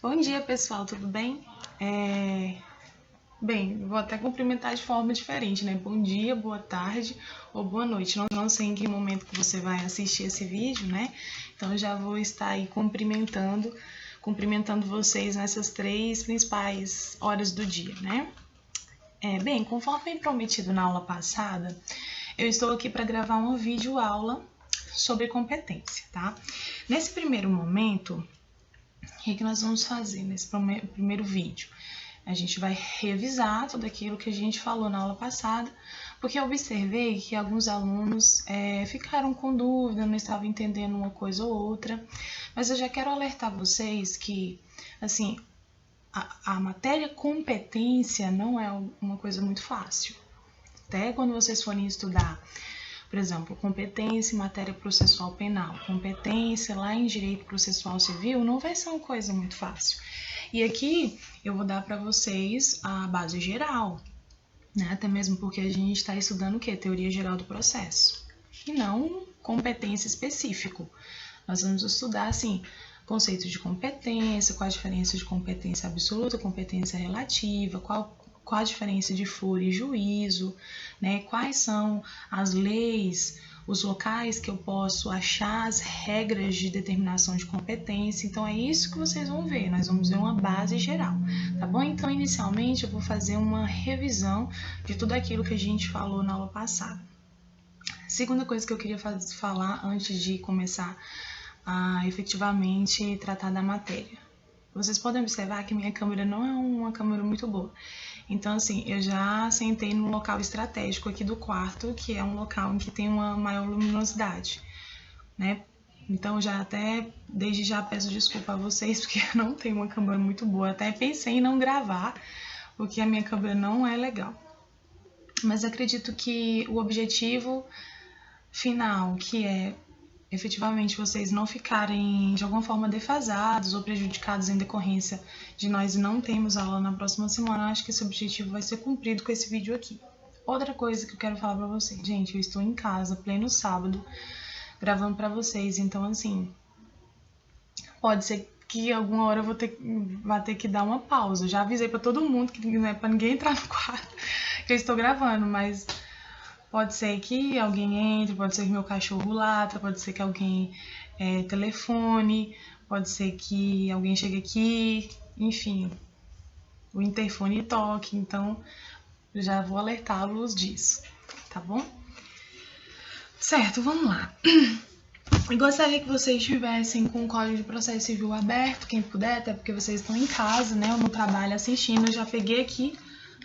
Bom dia, pessoal, tudo bem? Bem, vou até cumprimentar de forma diferente, né? Bom dia, boa tarde ou boa noite. Não sei em que momento que você vai assistir esse vídeo, né? Então, eu já vou estar aí cumprimentando vocês nessas 3 principais horas do dia, né? Bem, conforme prometido na aula passada, eu estou aqui para gravar uma videoaula sobre competência, tá? Nesse primeiro momento, o que nós vamos fazer nesse primeiro vídeo? A gente vai revisar tudo aquilo que a gente falou na aula passada, porque eu observei que alguns alunos ficaram com dúvida, não estavam entendendo uma coisa ou outra, mas eu já quero alertar vocês que, assim, a matéria competência não é uma coisa muito fácil. Até quando vocês forem estudar, por exemplo, competência em matéria processual penal, competência lá em direito processual civil, não vai ser uma coisa muito fácil. E aqui eu vou dar para vocês a base geral, né? Até mesmo porque a gente está estudando o quê? Teoria geral do processo, e não competência específico. Nós vamos estudar, assim, conceitos de competência, qual a diferença de competência absoluta, competência relativa, qual a diferença de foro e juízo, né? Quais são as leis, os locais que eu posso achar as regras de determinação de competência. Então, é isso que vocês vão ver. Nós vamos ver uma base geral, tá bom? Então, inicialmente, eu vou fazer uma revisão de tudo aquilo que a gente falou na aula passada. Segunda coisa que eu queria falar antes de começar a efetivamente tratar da matéria. Vocês podem observar que minha câmera não é uma câmera muito boa. Então, assim, eu já sentei num local estratégico aqui do quarto, que é um local em que tem uma maior luminosidade, né? Então, desde já peço desculpa a vocês, porque eu não tenho uma câmera muito boa. Até pensei em não gravar, porque a minha câmera não é legal. Mas acredito que o objetivo final, que é efetivamente vocês não ficarem de alguma forma defasados ou prejudicados em decorrência de nós não termos aula na próxima semana, acho que esse objetivo vai ser cumprido com esse vídeo aqui. Outra coisa que eu quero falar pra vocês, gente, eu estou em casa, pleno sábado, gravando pra vocês, então assim, pode ser que alguma hora eu vá ter que dar uma pausa. Eu já avisei pra todo mundo que não é pra ninguém entrar no quarto que eu estou gravando, mas pode ser que alguém entre, pode ser que meu cachorro lata, pode ser que alguém telefone, pode ser que alguém chegue aqui, enfim, o interfone toque, então já vou alertá-los disso, tá bom? Certo, vamos lá. Eu gostaria que vocês estivessem com o Código de Processo Civil aberto, quem puder, até porque vocês estão em casa, né, ou no trabalho assistindo. Eu já peguei aqui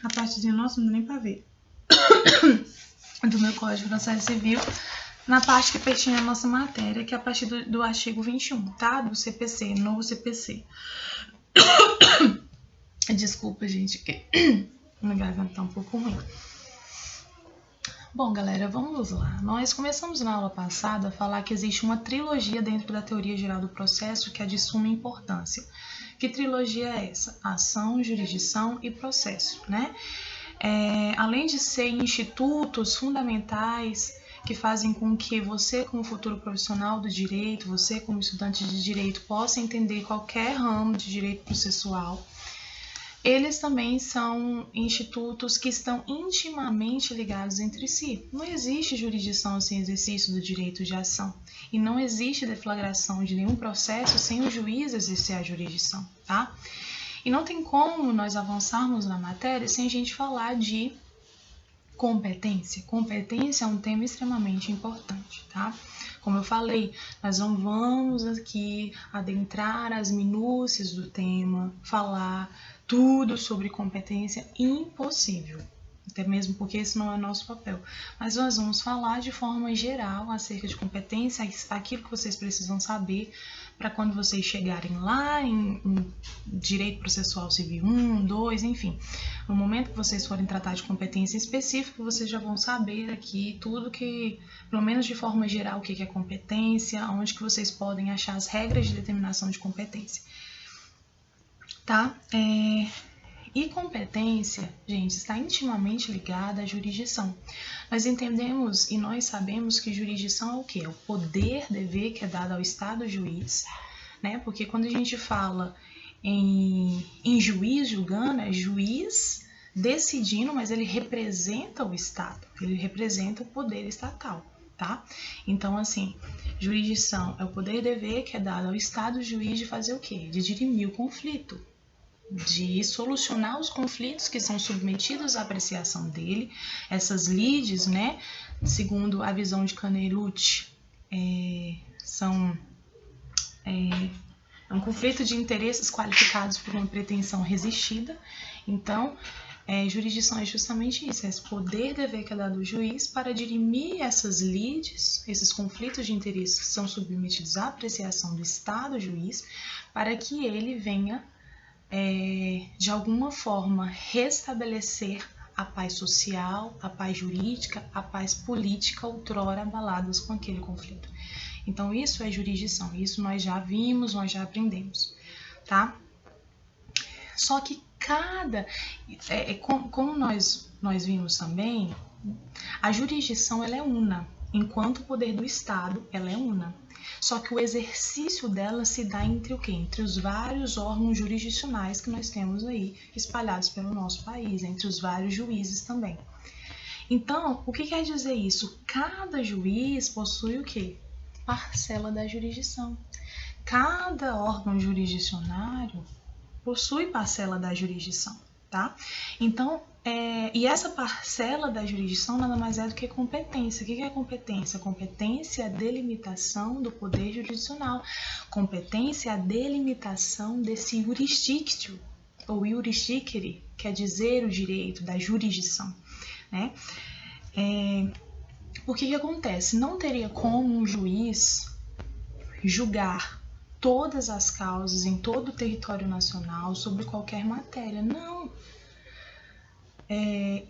a partezinha, nossa, não dá nem pra ver, do meu Código de Processo Civil, na parte que pertence a nossa matéria, que é a partir do artigo 21, tá? Do CPC, novo CPC. Desculpa, gente, que minha garganta tá um pouco ruim. Bom, galera, vamos lá. Nós começamos na aula passada a falar que existe uma trilogia dentro da teoria geral do processo que é de suma importância. Que trilogia é essa? Ação, jurisdição e processo, né? Além de ser institutos fundamentais que fazem com que você, como futuro profissional do direito, você, como estudante de direito, possa entender qualquer ramo de direito processual, eles também são institutos que estão intimamente ligados entre si. Não existe jurisdição sem exercício do direito de ação e não existe deflagração de nenhum processo sem o juiz exercer a jurisdição, tá? E não tem como nós avançarmos na matéria sem a gente falar de competência. Competência é um tema extremamente importante, tá? Como eu falei, nós não vamos aqui adentrar as minúcias do tema, falar tudo sobre competência, impossível. Até mesmo porque esse não é o nosso papel. Mas nós vamos falar de forma geral acerca de competência, aquilo que vocês precisam saber para quando vocês chegarem lá em Direito Processual Civil 1, 2, enfim. No momento que vocês forem tratar de competência específica, vocês já vão saber aqui tudo que, pelo menos de forma geral, o que é competência, onde que vocês podem achar as regras de determinação de competência. Tá? E competência, gente, está intimamente ligada à jurisdição. Nós entendemos e nós sabemos que jurisdição é o quê? É o poder, dever que é dado ao Estado juiz, né? Porque quando a gente fala em juiz julgando, é juiz decidindo, mas ele representa o Estado, ele representa o poder estatal, tá? Então, assim, jurisdição é o poder e dever que é dado ao Estado juiz de fazer o quê? De dirimir o conflito, de solucionar os conflitos que são submetidos à apreciação dele. Essas lides, né, segundo a visão de Canerucci, são um conflito de interesses qualificados por uma pretensão resistida. Então, jurisdição é justamente isso, é esse poder dever que é dado ao juiz para dirimir essas lides, esses conflitos de interesses que são submetidos à apreciação do Estado juiz, para que ele venha, de alguma forma, restabelecer a paz social, a paz jurídica, a paz política outrora abaladas com aquele conflito. Então, isso é jurisdição, isso nós já vimos, nós já aprendemos, tá? Só que como nós vimos também, a jurisdição ela é una, enquanto o poder do Estado ela é una. Só que o exercício dela se dá entre o quê? Entre os vários órgãos jurisdicionais que nós temos aí espalhados pelo nosso país, entre os vários juízes também. Então, o que quer dizer isso? Cada juiz possui o quê? Parcela da jurisdição. Cada órgão jurisdicionário possui parcela da jurisdição, tá? Então, e essa parcela da jurisdição nada mais é do que competência. O que é competência? Competência é a delimitação do poder jurisdicional. Competência é a delimitação desse jurisdictio, ou jurisdicere, quer dizer o direito da jurisdição, né? O que acontece? Não teria como um juiz julgar todas as causas em todo o território nacional sobre qualquer matéria. Não.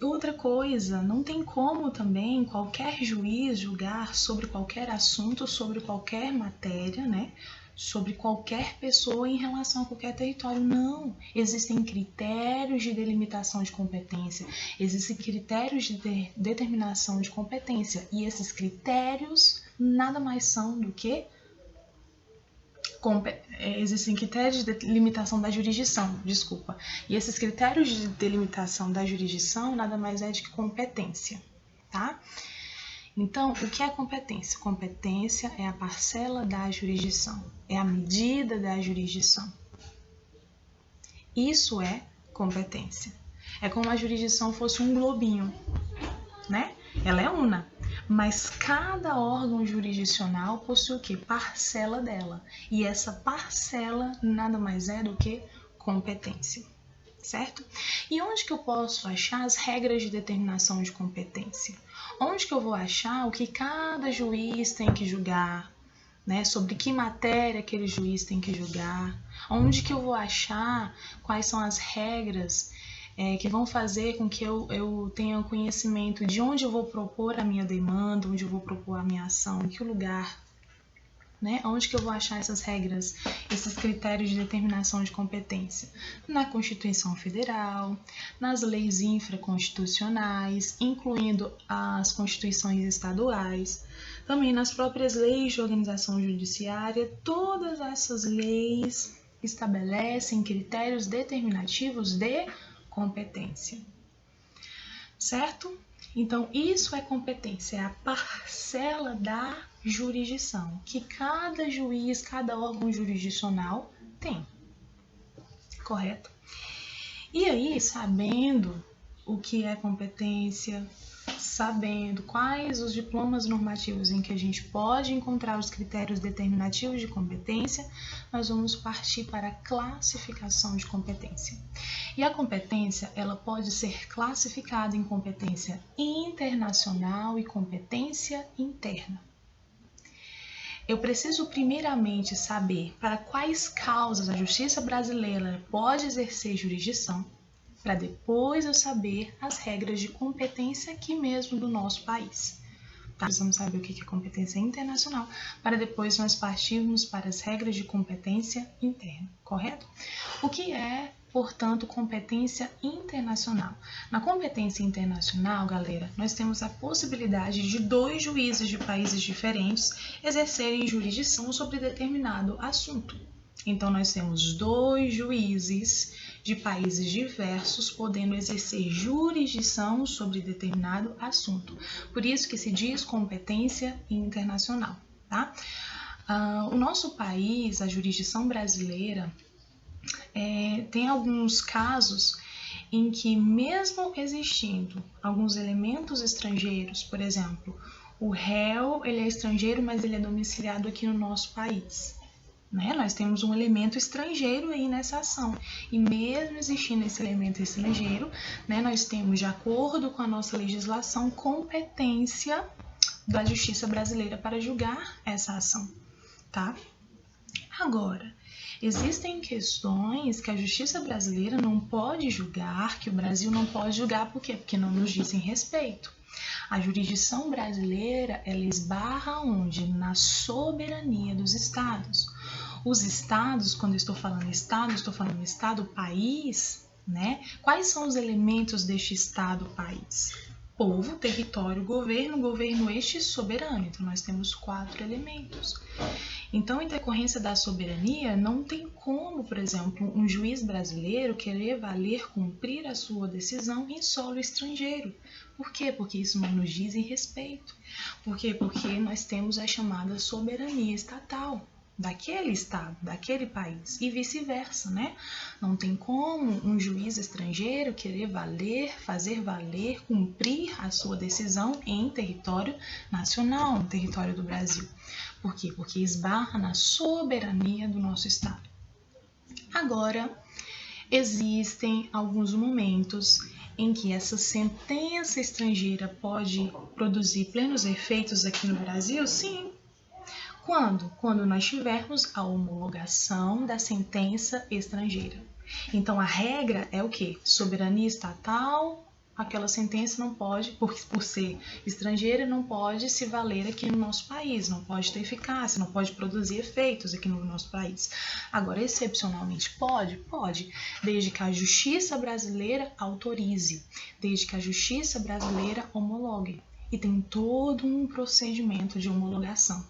Outra coisa, não tem como também qualquer juiz julgar sobre qualquer assunto, sobre qualquer matéria, né? Sobre qualquer pessoa em relação a qualquer território. Não. Existem critérios de delimitação de competência, existem critérios de determinação de competência, e esses critérios nada mais são do que existem critérios de delimitação da jurisdição, e esses critérios de delimitação da jurisdição nada mais é do que competência, tá? Então, o que é competência? Competência é a parcela da jurisdição, é a medida da jurisdição. Isso é competência. É como a jurisdição fosse um globinho, né? Ela é una, mas cada órgão jurisdicional possui o quê? Parcela dela. E essa parcela nada mais é do que competência, certo? E onde que eu posso achar as regras de determinação de competência? Onde que eu vou achar o que cada juiz tem que julgar, né? Sobre que matéria aquele juiz tem que julgar? Onde que eu vou achar quais são as regras que vão fazer com que eu tenha conhecimento de onde eu vou propor a minha demanda, onde eu vou propor a minha ação, em que lugar, né? Onde que eu vou achar essas regras, esses critérios de determinação de competência? Na Constituição Federal, nas leis infraconstitucionais, incluindo as constituições estaduais, também nas próprias leis de organização judiciária. Todas essas leis estabelecem critérios determinativos de competência, certo? Então, isso é competência, é a parcela da jurisdição que cada juiz, cada órgão jurisdicional tem, correto? E aí, sabendo o que é competência, sabendo quais os diplomas normativos em que a gente pode encontrar os critérios determinativos de competência, nós vamos partir para a classificação de competência. E a competência, ela pode ser classificada em competência internacional e competência interna. Eu preciso primeiramente saber para quais causas a justiça brasileira pode exercer jurisdição, para depois eu saber as regras de competência aqui mesmo do nosso país. Tá? Precisamos saber o que é competência internacional, para depois nós partirmos para as regras de competência interna, correto? O que é, portanto, competência internacional? Na competência internacional, galera, nós temos a possibilidade de 2 juízes de países diferentes exercerem jurisdição sobre determinado assunto. Então, nós temos 2 juízes de países diversos podendo exercer jurisdição sobre determinado assunto. Por isso que se diz competência internacional, tá? O nosso país, a jurisdição brasileira, tem alguns casos em que, mesmo existindo alguns elementos estrangeiros, por exemplo, o réu ele é estrangeiro, mas ele é domiciliado aqui no nosso país. Nós temos um elemento estrangeiro aí nessa ação. E mesmo existindo esse elemento estrangeiro, nós temos, de acordo com a nossa legislação, competência da Justiça brasileira para julgar essa ação, tá? Agora, existem questões que a Justiça brasileira não pode julgar, que o Brasil não pode julgar, por quê? Porque não nos dizem respeito. A jurisdição brasileira, ela esbarra onde? Na soberania dos estados. Os estados, quando eu estou falando estado, país, Quais são os elementos deste estado, país? Povo, território, governo este soberano. Então, nós temos 4 elementos. Então, em decorrência da soberania, não tem como, por exemplo, um juiz brasileiro querer cumprir a sua decisão em solo estrangeiro. Por quê? Porque isso não nos diz respeito. Por quê? Porque nós temos a chamada soberania estatal daquele estado, daquele país e vice-versa, Não tem como um juiz estrangeiro querer fazer valer, cumprir a sua decisão em território nacional, no território do Brasil. Por quê? Porque esbarra na soberania do nosso estado. Agora, existem alguns momentos em que essa sentença estrangeira pode produzir plenos efeitos aqui no Brasil? Sim. Quando? Quando nós tivermos a homologação da sentença estrangeira. Então, a regra é o quê? Soberania estatal, aquela sentença não pode, por ser estrangeira, não pode se valer aqui no nosso país, não pode ter eficácia, não pode produzir efeitos aqui no nosso país. Agora, excepcionalmente, pode? Pode, desde que a Justiça brasileira autorize, desde que a Justiça brasileira homologue. E tem todo um procedimento de homologação.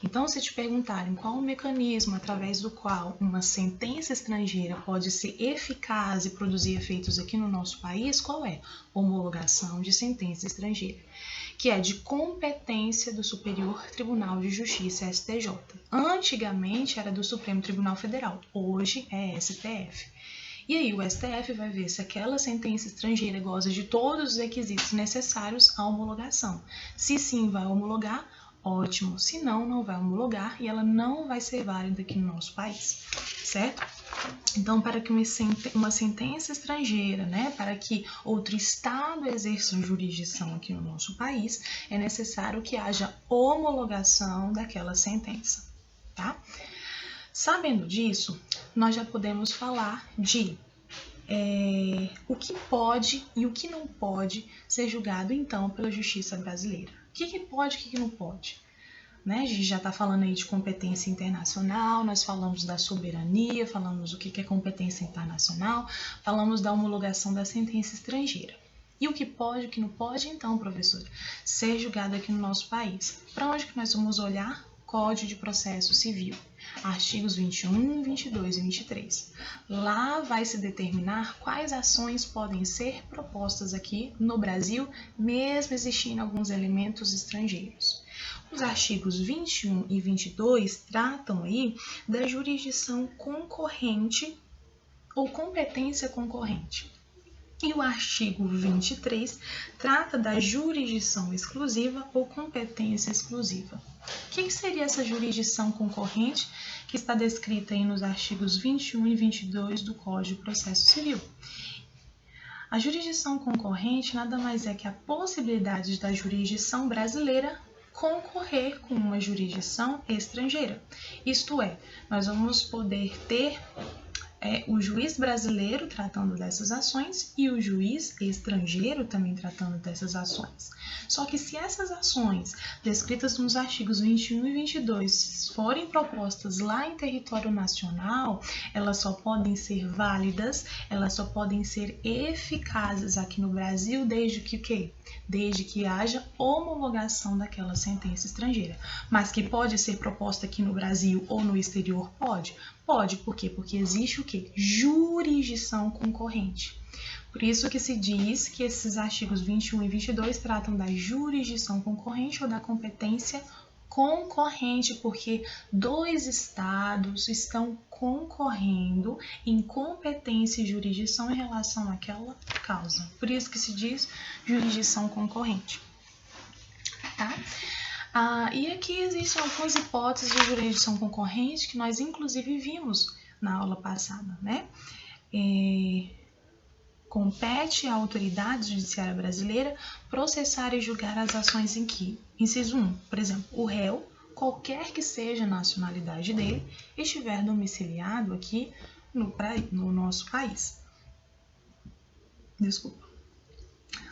Então, se te perguntarem qual o mecanismo através do qual uma sentença estrangeira pode ser eficaz e produzir efeitos aqui no nosso país, qual é? Homologação de sentença estrangeira, que é de competência do Superior Tribunal de Justiça, STJ. Antigamente era do Supremo Tribunal Federal, hoje é STF. E aí o STF vai ver se aquela sentença estrangeira goza de todos os requisitos necessários à homologação. Se sim, vai homologar, ótimo. Se não, não vai homologar e ela não vai ser válida aqui no nosso país, certo? Então, para que uma sentença estrangeira, para que outro estado exerça jurisdição aqui no nosso país, é necessário que haja homologação daquela sentença, tá? Sabendo disso, nós já podemos falar de o que pode e o que não pode ser julgado, então, pela Justiça brasileira. O que pode e o que não pode? A gente já está falando aí de competência internacional, nós falamos da soberania, falamos o que é competência internacional, falamos da homologação da sentença estrangeira. E o que pode e o que não pode, então, professor, ser julgado aqui no nosso país? Para onde que nós vamos olhar? Código de Processo Civil, artigos 21, 22 e 23. Lá vai se determinar quais ações podem ser propostas aqui no Brasil, mesmo existindo alguns elementos estrangeiros. Os artigos 21 e 22 tratam aí da jurisdição concorrente ou competência concorrente. E o artigo 23 trata da jurisdição exclusiva ou competência exclusiva. O que seria essa jurisdição concorrente que está descrita aí nos artigos 21 e 22 do Código de Processo Civil? A jurisdição concorrente nada mais é que a possibilidade da jurisdição brasileira concorrer com uma jurisdição estrangeira. Isto é, nós vamos poder ter o juiz brasileiro tratando dessas ações e o juiz estrangeiro também tratando dessas ações. Só que se essas ações descritas nos artigos 21 e 22 forem propostas lá em território nacional, elas só podem ser válidas, elas só podem ser eficazes aqui no Brasil desde que o quê? Desde que haja homologação daquela sentença estrangeira. Mas que pode ser proposta aqui no Brasil ou no exterior? Pode. Pode, por quê? Porque existe o quê? Jurisdição concorrente. Por isso que se diz que esses artigos 21 e 22 tratam da jurisdição concorrente ou da competência concorrente, porque dois estados estão concorrendo em competência e jurisdição em relação àquela causa. Por isso que se diz jurisdição concorrente. Tá? E aqui existem algumas hipóteses de jurisdição concorrente que nós inclusive vimos na aula passada, né? Compete à autoridade judiciária brasileira processar e julgar as ações em que, inciso 1, por exemplo, o réu, qualquer que seja a nacionalidade dele, estiver domiciliado aqui no nosso país. Desculpa.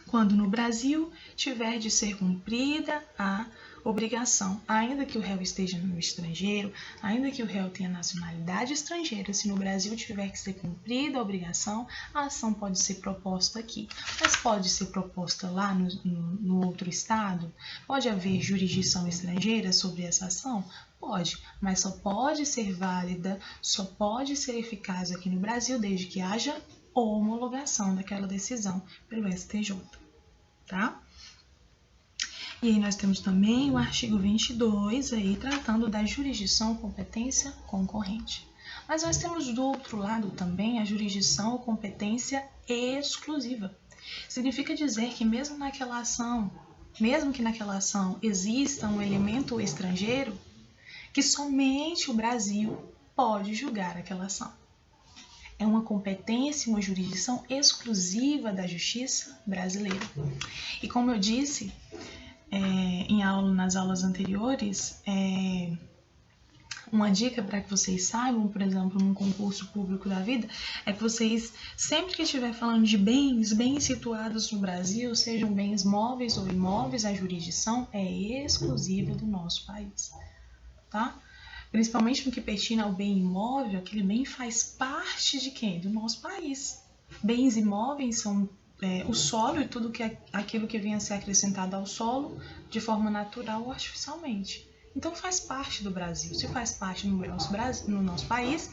Quando no Brasil tiver de ser cumprida a obrigação, ainda que o réu esteja no estrangeiro, ainda que o réu tenha nacionalidade estrangeira, se no Brasil tiver que ser cumprida a obrigação, a ação pode ser proposta aqui. Mas pode ser proposta lá no outro estado? Pode haver jurisdição estrangeira sobre essa ação? Pode, mas só pode ser válida, só pode ser eficaz aqui no Brasil desde que haja homologação daquela decisão pelo STJ, tá? E aí nós temos também o artigo 22 aí tratando da jurisdição ou competência concorrente. Mas nós temos do outro lado também a jurisdição ou competência exclusiva. Significa dizer que mesmo que naquela ação exista um elemento estrangeiro, que somente o Brasil pode julgar aquela ação. É uma competência, uma jurisdição exclusiva da justiça brasileira. E como eu disse nas aulas anteriores, uma dica para que vocês saibam, por exemplo, num concurso público da vida, é que vocês, sempre que estiver falando de bens situados no Brasil, sejam bens móveis ou imóveis, a jurisdição é exclusiva do nosso país, tá? Principalmente no que pertine ao bem imóvel, aquele bem faz parte de quem? Do nosso país. Bens imóveis são o solo e tudo aquilo que venha a ser acrescentado ao solo de forma natural ou artificialmente. Então faz parte do Brasil. Se faz parte no nosso país,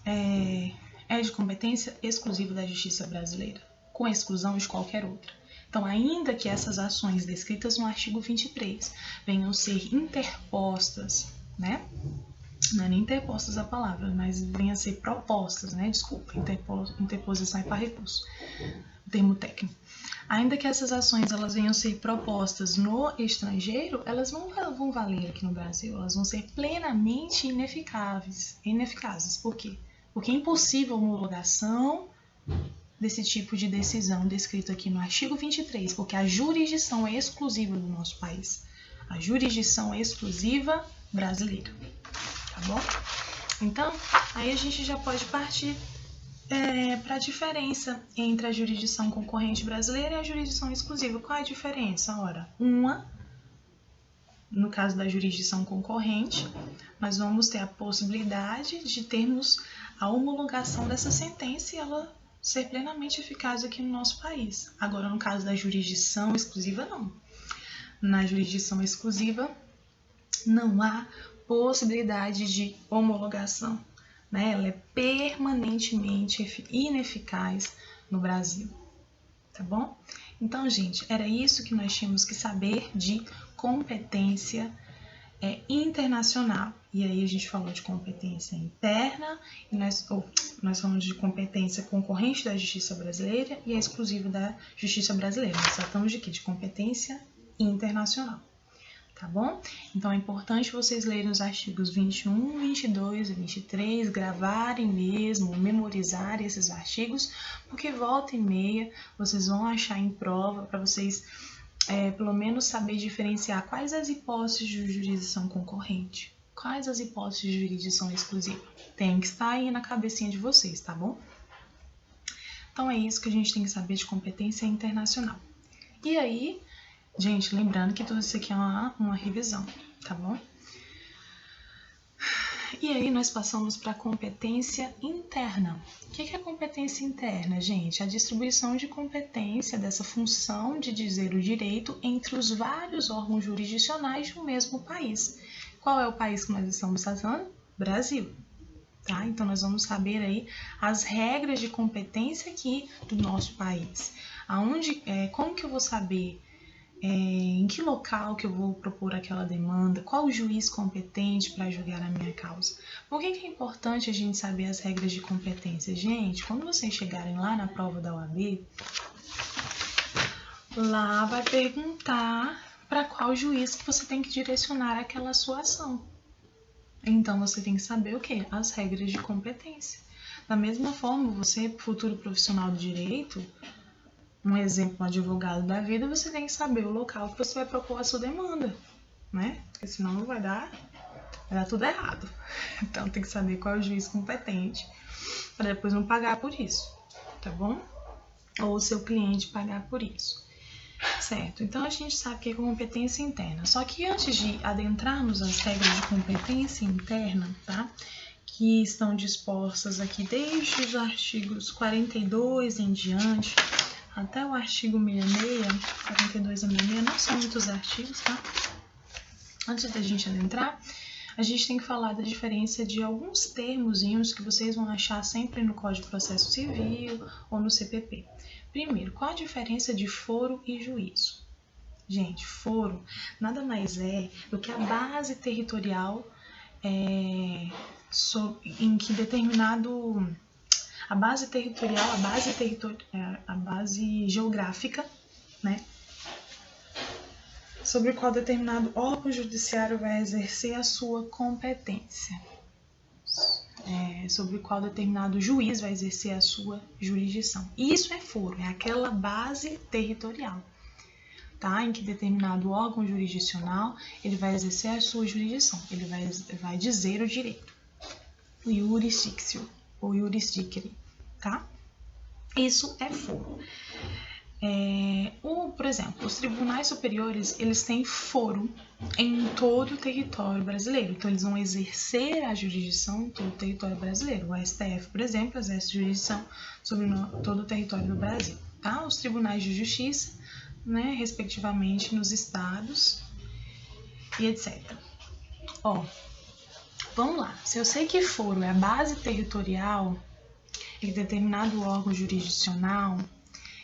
é de competência exclusiva da justiça brasileira, com exclusão de qualquer outra. Então, ainda que essas ações descritas no artigo 23 venham a ser interpostas, né? Não é nem interpostas a palavra, mas venham a ser propostas, né? Desculpa, interposição é para recurso, termo técnico. Ainda que essas ações elas venham a ser propostas no estrangeiro, elas não vão valer aqui no Brasil, elas vão ser plenamente ineficazes. Por quê? Porque é impossível a homologação desse tipo de decisão descrito aqui no artigo 23, porque a jurisdição é exclusiva do nosso país. A jurisdição é exclusiva brasileira, tá bom? Então, aí a gente já pode partir para a diferença entre a jurisdição concorrente brasileira e a jurisdição exclusiva. Qual é a diferença? Ora, no caso da jurisdição concorrente, nós vamos ter a possibilidade de termos a homologação dessa sentença e ela ser plenamente eficaz aqui no nosso país. Agora, no caso da jurisdição exclusiva, não. Na jurisdição exclusiva, não há possibilidade de homologação, né? Ela é permanentemente ineficaz no Brasil, tá bom? Então, gente, era isso que nós tínhamos que saber de competência internacional. E aí a gente falou de competência interna, e nós falamos de competência concorrente da justiça brasileira e a exclusiva da justiça brasileira. Nós tratamos de quê? De competência internacional. Tá bom? Então é importante vocês lerem os artigos 21, 22 e 23, gravarem mesmo, memorizarem esses artigos, porque volta e meia vocês vão achar em prova para vocês pelo menos saber diferenciar quais as hipóteses de jurisdição concorrente, quais as hipóteses de jurisdição exclusiva. Tem que estar aí na cabecinha de vocês, tá bom? Então é isso que a gente tem que saber de competência internacional. E aí, gente, lembrando que tudo isso aqui é uma revisão, tá bom? E aí nós passamos para a competência interna. O que é competência interna, gente? A distribuição de competência dessa função de dizer o direito entre os vários órgãos jurisdicionais de um mesmo país. Qual é o país que nós estamos tratando? Brasil. tá? Então, nós vamos saber aí as regras de competência aqui do nosso país. Como que eu vou saber em que local que eu vou propor aquela demanda, qual o juiz competente para julgar a minha causa. Por que é importante a gente saber as regras de competência? Gente, quando vocês chegarem lá na prova da OAB, lá vai perguntar para qual juiz que você tem que direcionar aquela sua ação. Então, você tem que saber o quê? As regras de competência. Da mesma forma, você, futuro profissional do direito, um exemplo, um advogado da vida, você tem que saber o local que você vai propor a sua demanda, né? Porque senão vai dar tudo errado. Então, tem que saber qual é o juiz competente para depois não pagar por isso, tá bom? Ou o seu cliente pagar por isso. Certo, então a gente sabe que é competência interna. Só que antes de adentrarmos as regras de competência interna, tá? Que estão dispostas aqui desde os artigos 42 em diante, até o artigo 66, 42 a 66, não são muitos artigos, tá? Antes da gente adentrar, a gente tem que falar da diferença de alguns termozinhos que vocês vão achar sempre no Código de Processo Civil ou no CPP. Primeiro, qual a diferença de foro e juízo? Gente, foro nada mais é do que a base territorial em que determinado... A base territorial, a base geográfica, né? Sobre o qual determinado órgão judiciário vai exercer a sua competência. Sobre o qual determinado juiz vai exercer a sua jurisdição. Isso é foro, é aquela base territorial, tá? Em que determinado órgão jurisdicional ele vai exercer a sua jurisdição, ele vai dizer o direito, o jurisdictio, ou jurisdicere, tá? Isso é foro. Por exemplo, os tribunais superiores, eles têm foro em todo o território brasileiro. Então, eles vão exercer a jurisdição em todo o território brasileiro. O STF, por exemplo, exerce jurisdição sobre todo o território do Brasil. Tá? Os tribunais de justiça, né, respectivamente, nos estados e etc. Vamos lá. Se eu sei que foro é a base territorial e determinado órgão jurisdicional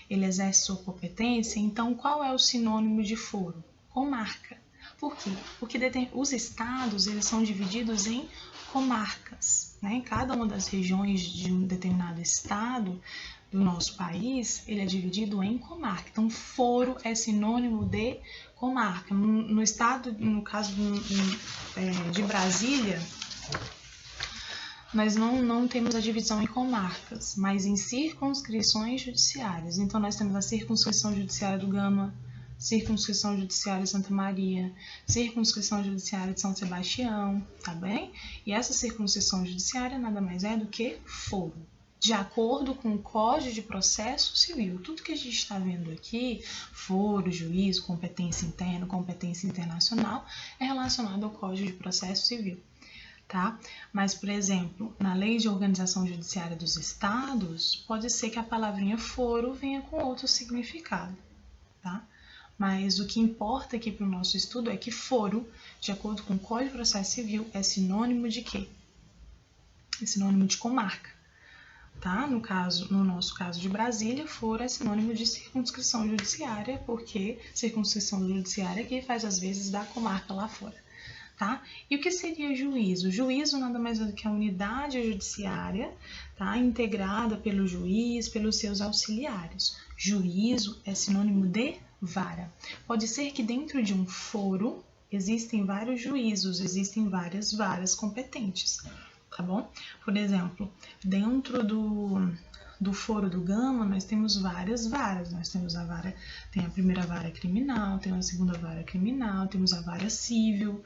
ele exerce sua competência, então qual é o sinônimo de foro? Comarca. Por quê? Porque os estados eles são divididos em comarcas, né? Cada uma das regiões de um determinado estado do nosso país, ele é dividido em comarca. Então, foro é sinônimo de comarca. No estado, no caso de Brasília, nós não temos a divisão em comarcas, mas em circunscrições judiciárias. Então, nós temos a circunscrição judiciária do Gama, circunscrição judiciária de Santa Maria, circunscrição judiciária de São Sebastião, tá bem? E essa circunscrição judiciária nada mais é do que foro, de acordo com o Código de Processo Civil. Tudo que a gente está vendo aqui, foro, juízo, competência interna, competência internacional, é relacionado ao Código de Processo Civil. Tá? Mas, por exemplo, na Lei de Organização Judiciária dos Estados, pode ser que a palavrinha foro venha com outro significado, tá? Mas o que importa aqui para o nosso estudo é que foro, de acordo com o Código de Processo Civil, é sinônimo de quê? É sinônimo de comarca, tá? No nosso caso de Brasília, foro é sinônimo de circunscrição judiciária, porque circunscrição judiciária aqui faz às vezes da comarca lá fora. Tá? E o que seria juízo? Juízo nada mais é do que a unidade judiciária, tá? Integrada pelo juiz, pelos seus auxiliares. Juízo é sinônimo de vara. Pode ser que dentro de um foro existem vários juízos, existem várias varas competentes, tá bom? Por exemplo, dentro do foro do Gama, nós temos várias varas. Nós temos tem a primeira vara criminal, tem a segunda vara criminal, temos a vara civil,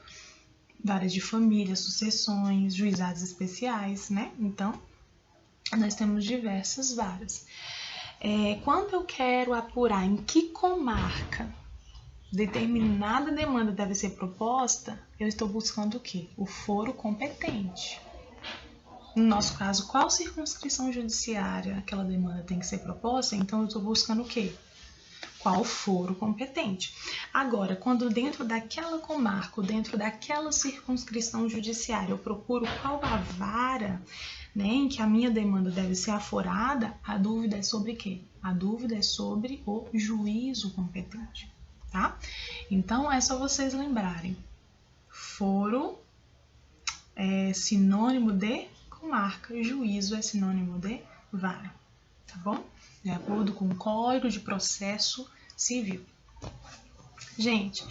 varas de família, sucessões, juizados especiais, né? Então, nós temos diversas varas. Quando eu quero apurar em que comarca determinada demanda deve ser proposta, eu estou buscando o quê? O foro competente. No nosso caso, qual circunscrição judiciária aquela demanda tem que ser proposta? Então, eu estou buscando o quê? qual foro competente. Agora, quando dentro daquela comarca, dentro daquela circunscrição judiciária, eu procuro qual a vara, né, em que a minha demanda deve ser aforada, a dúvida é sobre quê? A dúvida é sobre o juízo competente, tá? Então, é só vocês lembrarem. Foro é sinônimo de comarca, juízo é sinônimo de vara, tá bom? De acordo com o Código de Processo Civil. Gente,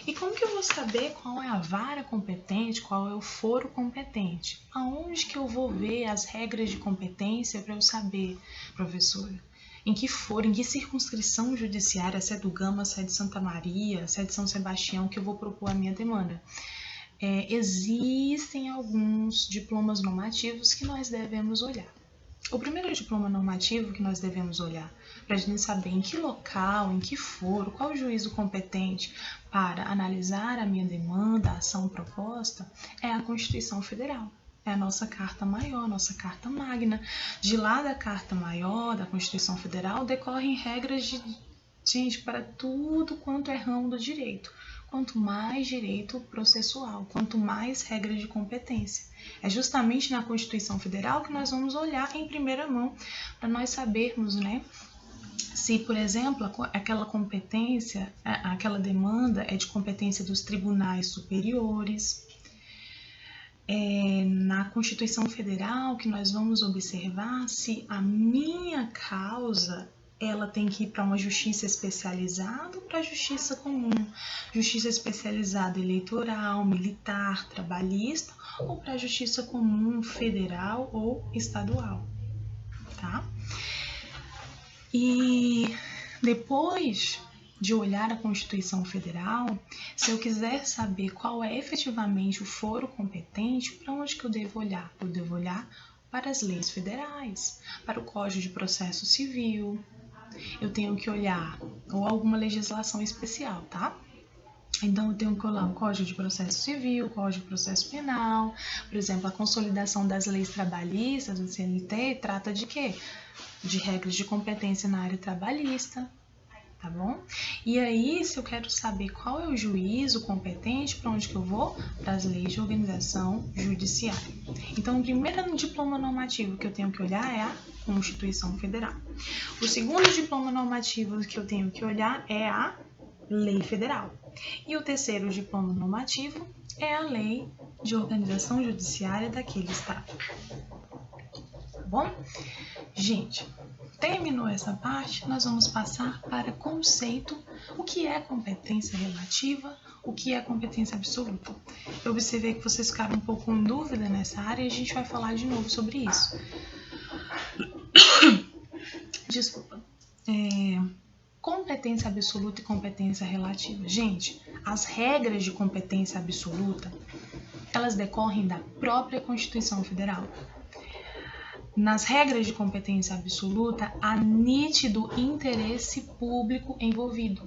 e como que eu vou saber qual é a vara competente, qual é o foro competente? Aonde que eu vou ver as regras de competência para eu saber, professora? Em que foro, em que circunscrição judiciária, se é do Gama, se é de Santa Maria, se é de São Sebastião, que eu vou propor a minha demanda? Existem alguns diplomas normativos que nós devemos olhar. O primeiro diploma normativo que nós devemos olhar para a gente saber em que local, em que foro, qual o juízo competente para analisar a minha demanda, a ação proposta, é a Constituição Federal. É a nossa carta maior, nossa carta magna. De lá da carta maior, da Constituição Federal, decorrem regras para tudo quanto é ramo do direito. Quanto mais direito processual, quanto mais regras de competência. É justamente na Constituição Federal que nós vamos olhar em primeira mão para nós sabermos, né, se, por exemplo, aquela competência, aquela demanda é de competência dos tribunais superiores. Na Constituição Federal que nós vamos observar se a minha causa ela tem que ir para uma justiça especializada ou para a justiça comum, justiça especializada eleitoral, militar, trabalhista ou para a justiça comum federal ou estadual, tá? E depois de olhar a Constituição Federal, se eu quiser saber qual é efetivamente o foro competente, para onde que eu devo olhar? Eu devo olhar para as leis federais, para o Código de Processo Civil, eu tenho que olhar, ou alguma legislação especial, tá? Então, eu tenho que olhar o Código de Processo Civil, o Código de Processo Penal, por exemplo, a consolidação das leis trabalhistas, do CLT, trata de quê? De regras de competência na área trabalhista, tá bom? E aí, se eu quero saber qual é o juízo competente, para onde que eu vou? Para as leis de organização judiciária. Então, o primeiro diploma normativo que eu tenho que olhar é a Constituição Federal. O segundo diploma normativo que eu tenho que olhar é a Lei Federal. E o terceiro diploma normativo é a Lei de Organização Judiciária daquele estado. Tá bom? Gente, terminou essa parte, nós vamos passar para conceito, o que é competência relativa, o que é competência absoluta. Eu observei que vocês ficaram um pouco em dúvida nessa área e a gente vai falar de novo sobre isso. Desculpa. Competência absoluta e competência relativa. Gente, as regras de competência absoluta, elas decorrem da própria Constituição Federal. Nas regras de competência absoluta, há nítido interesse público envolvido.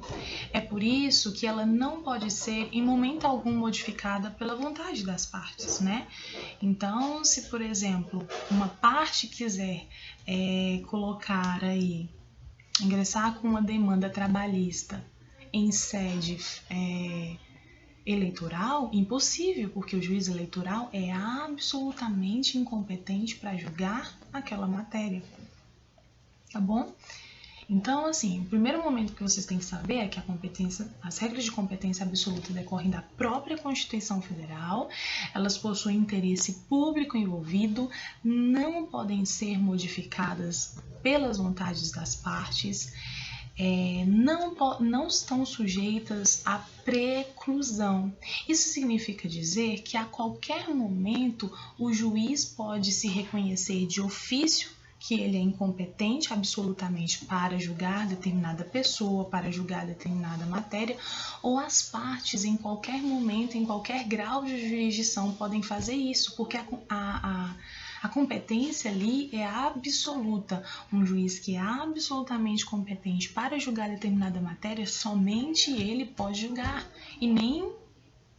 É por isso que ela não pode ser, em momento algum, modificada pela vontade das partes, né? Então, se, por exemplo, uma parte quiser colocar aí, ingressar com uma demanda trabalhista em sede eleitoral, impossível, porque o juiz eleitoral é absolutamente incompetente para julgar aquela matéria, tá bom? Então, assim, o primeiro momento que vocês têm que saber é que as regras de competência absoluta decorrem da própria Constituição Federal, elas possuem interesse público envolvido, não podem ser modificadas pelas vontades das partes, não estão sujeitas à preclusão. Isso significa dizer que a qualquer momento o juiz pode se reconhecer de ofício que ele é incompetente absolutamente para julgar determinada pessoa, para julgar determinada matéria, ou as partes em qualquer momento, em qualquer grau de jurisdição podem fazer isso, porque a competência ali é absoluta. Um juiz que é absolutamente competente para julgar determinada matéria, somente ele pode julgar. E nem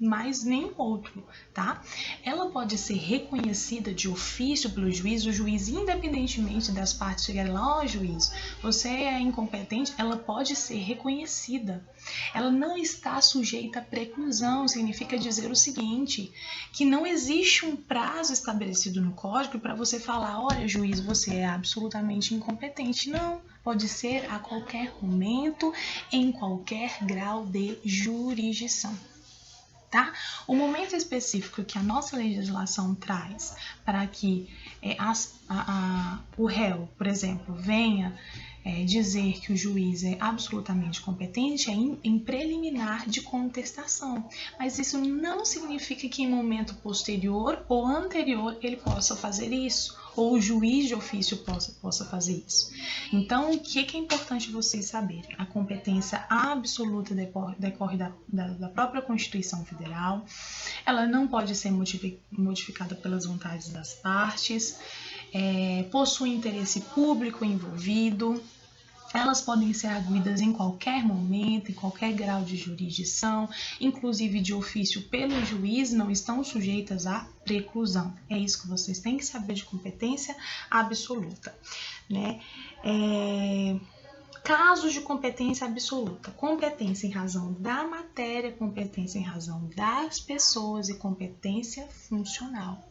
mais nenhum outro, tá? Ela pode ser reconhecida de ofício pelo juiz, o juiz, independentemente das partes chegarem lá, ó, juiz, você é incompetente, ela pode ser reconhecida. Ela não está sujeita à preclusão, significa dizer o seguinte, que não existe um prazo estabelecido no código para você falar, olha, juiz, você é absolutamente incompetente. Não, pode ser a qualquer momento, em qualquer grau de jurisdição. Tá? O momento específico que a nossa legislação traz para que o réu, por exemplo, venha dizer que o juiz é absolutamente competente é em preliminar de contestação. Mas isso não significa que em momento posterior ou anterior ele possa fazer isso, ou o juiz de ofício possa fazer isso. Então, o que é importante vocês saberem? A competência absoluta decorre da própria Constituição Federal, ela não pode ser modificada pelas vontades das partes, possui interesse público envolvido, elas podem ser arguidas em qualquer momento, em qualquer grau de jurisdição, inclusive de ofício pelo juiz, não estão sujeitas à preclusão. É isso que vocês têm que saber de competência absoluta, né? Casos de competência absoluta: competência em razão da matéria, competência em razão das pessoas e competência funcional.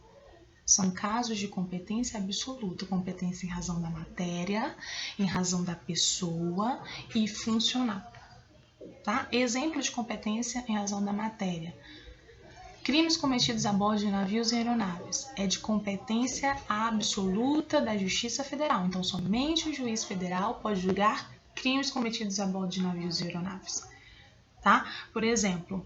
São casos de competência absoluta, competência em razão da matéria, em razão da pessoa e funcional. Tá? Exemplo de competência em razão da matéria: crimes cometidos a bordo de navios e aeronaves. É de competência absoluta da Justiça Federal. Então, somente o juiz federal pode julgar crimes cometidos a bordo de navios e aeronaves. Tá? Por exemplo,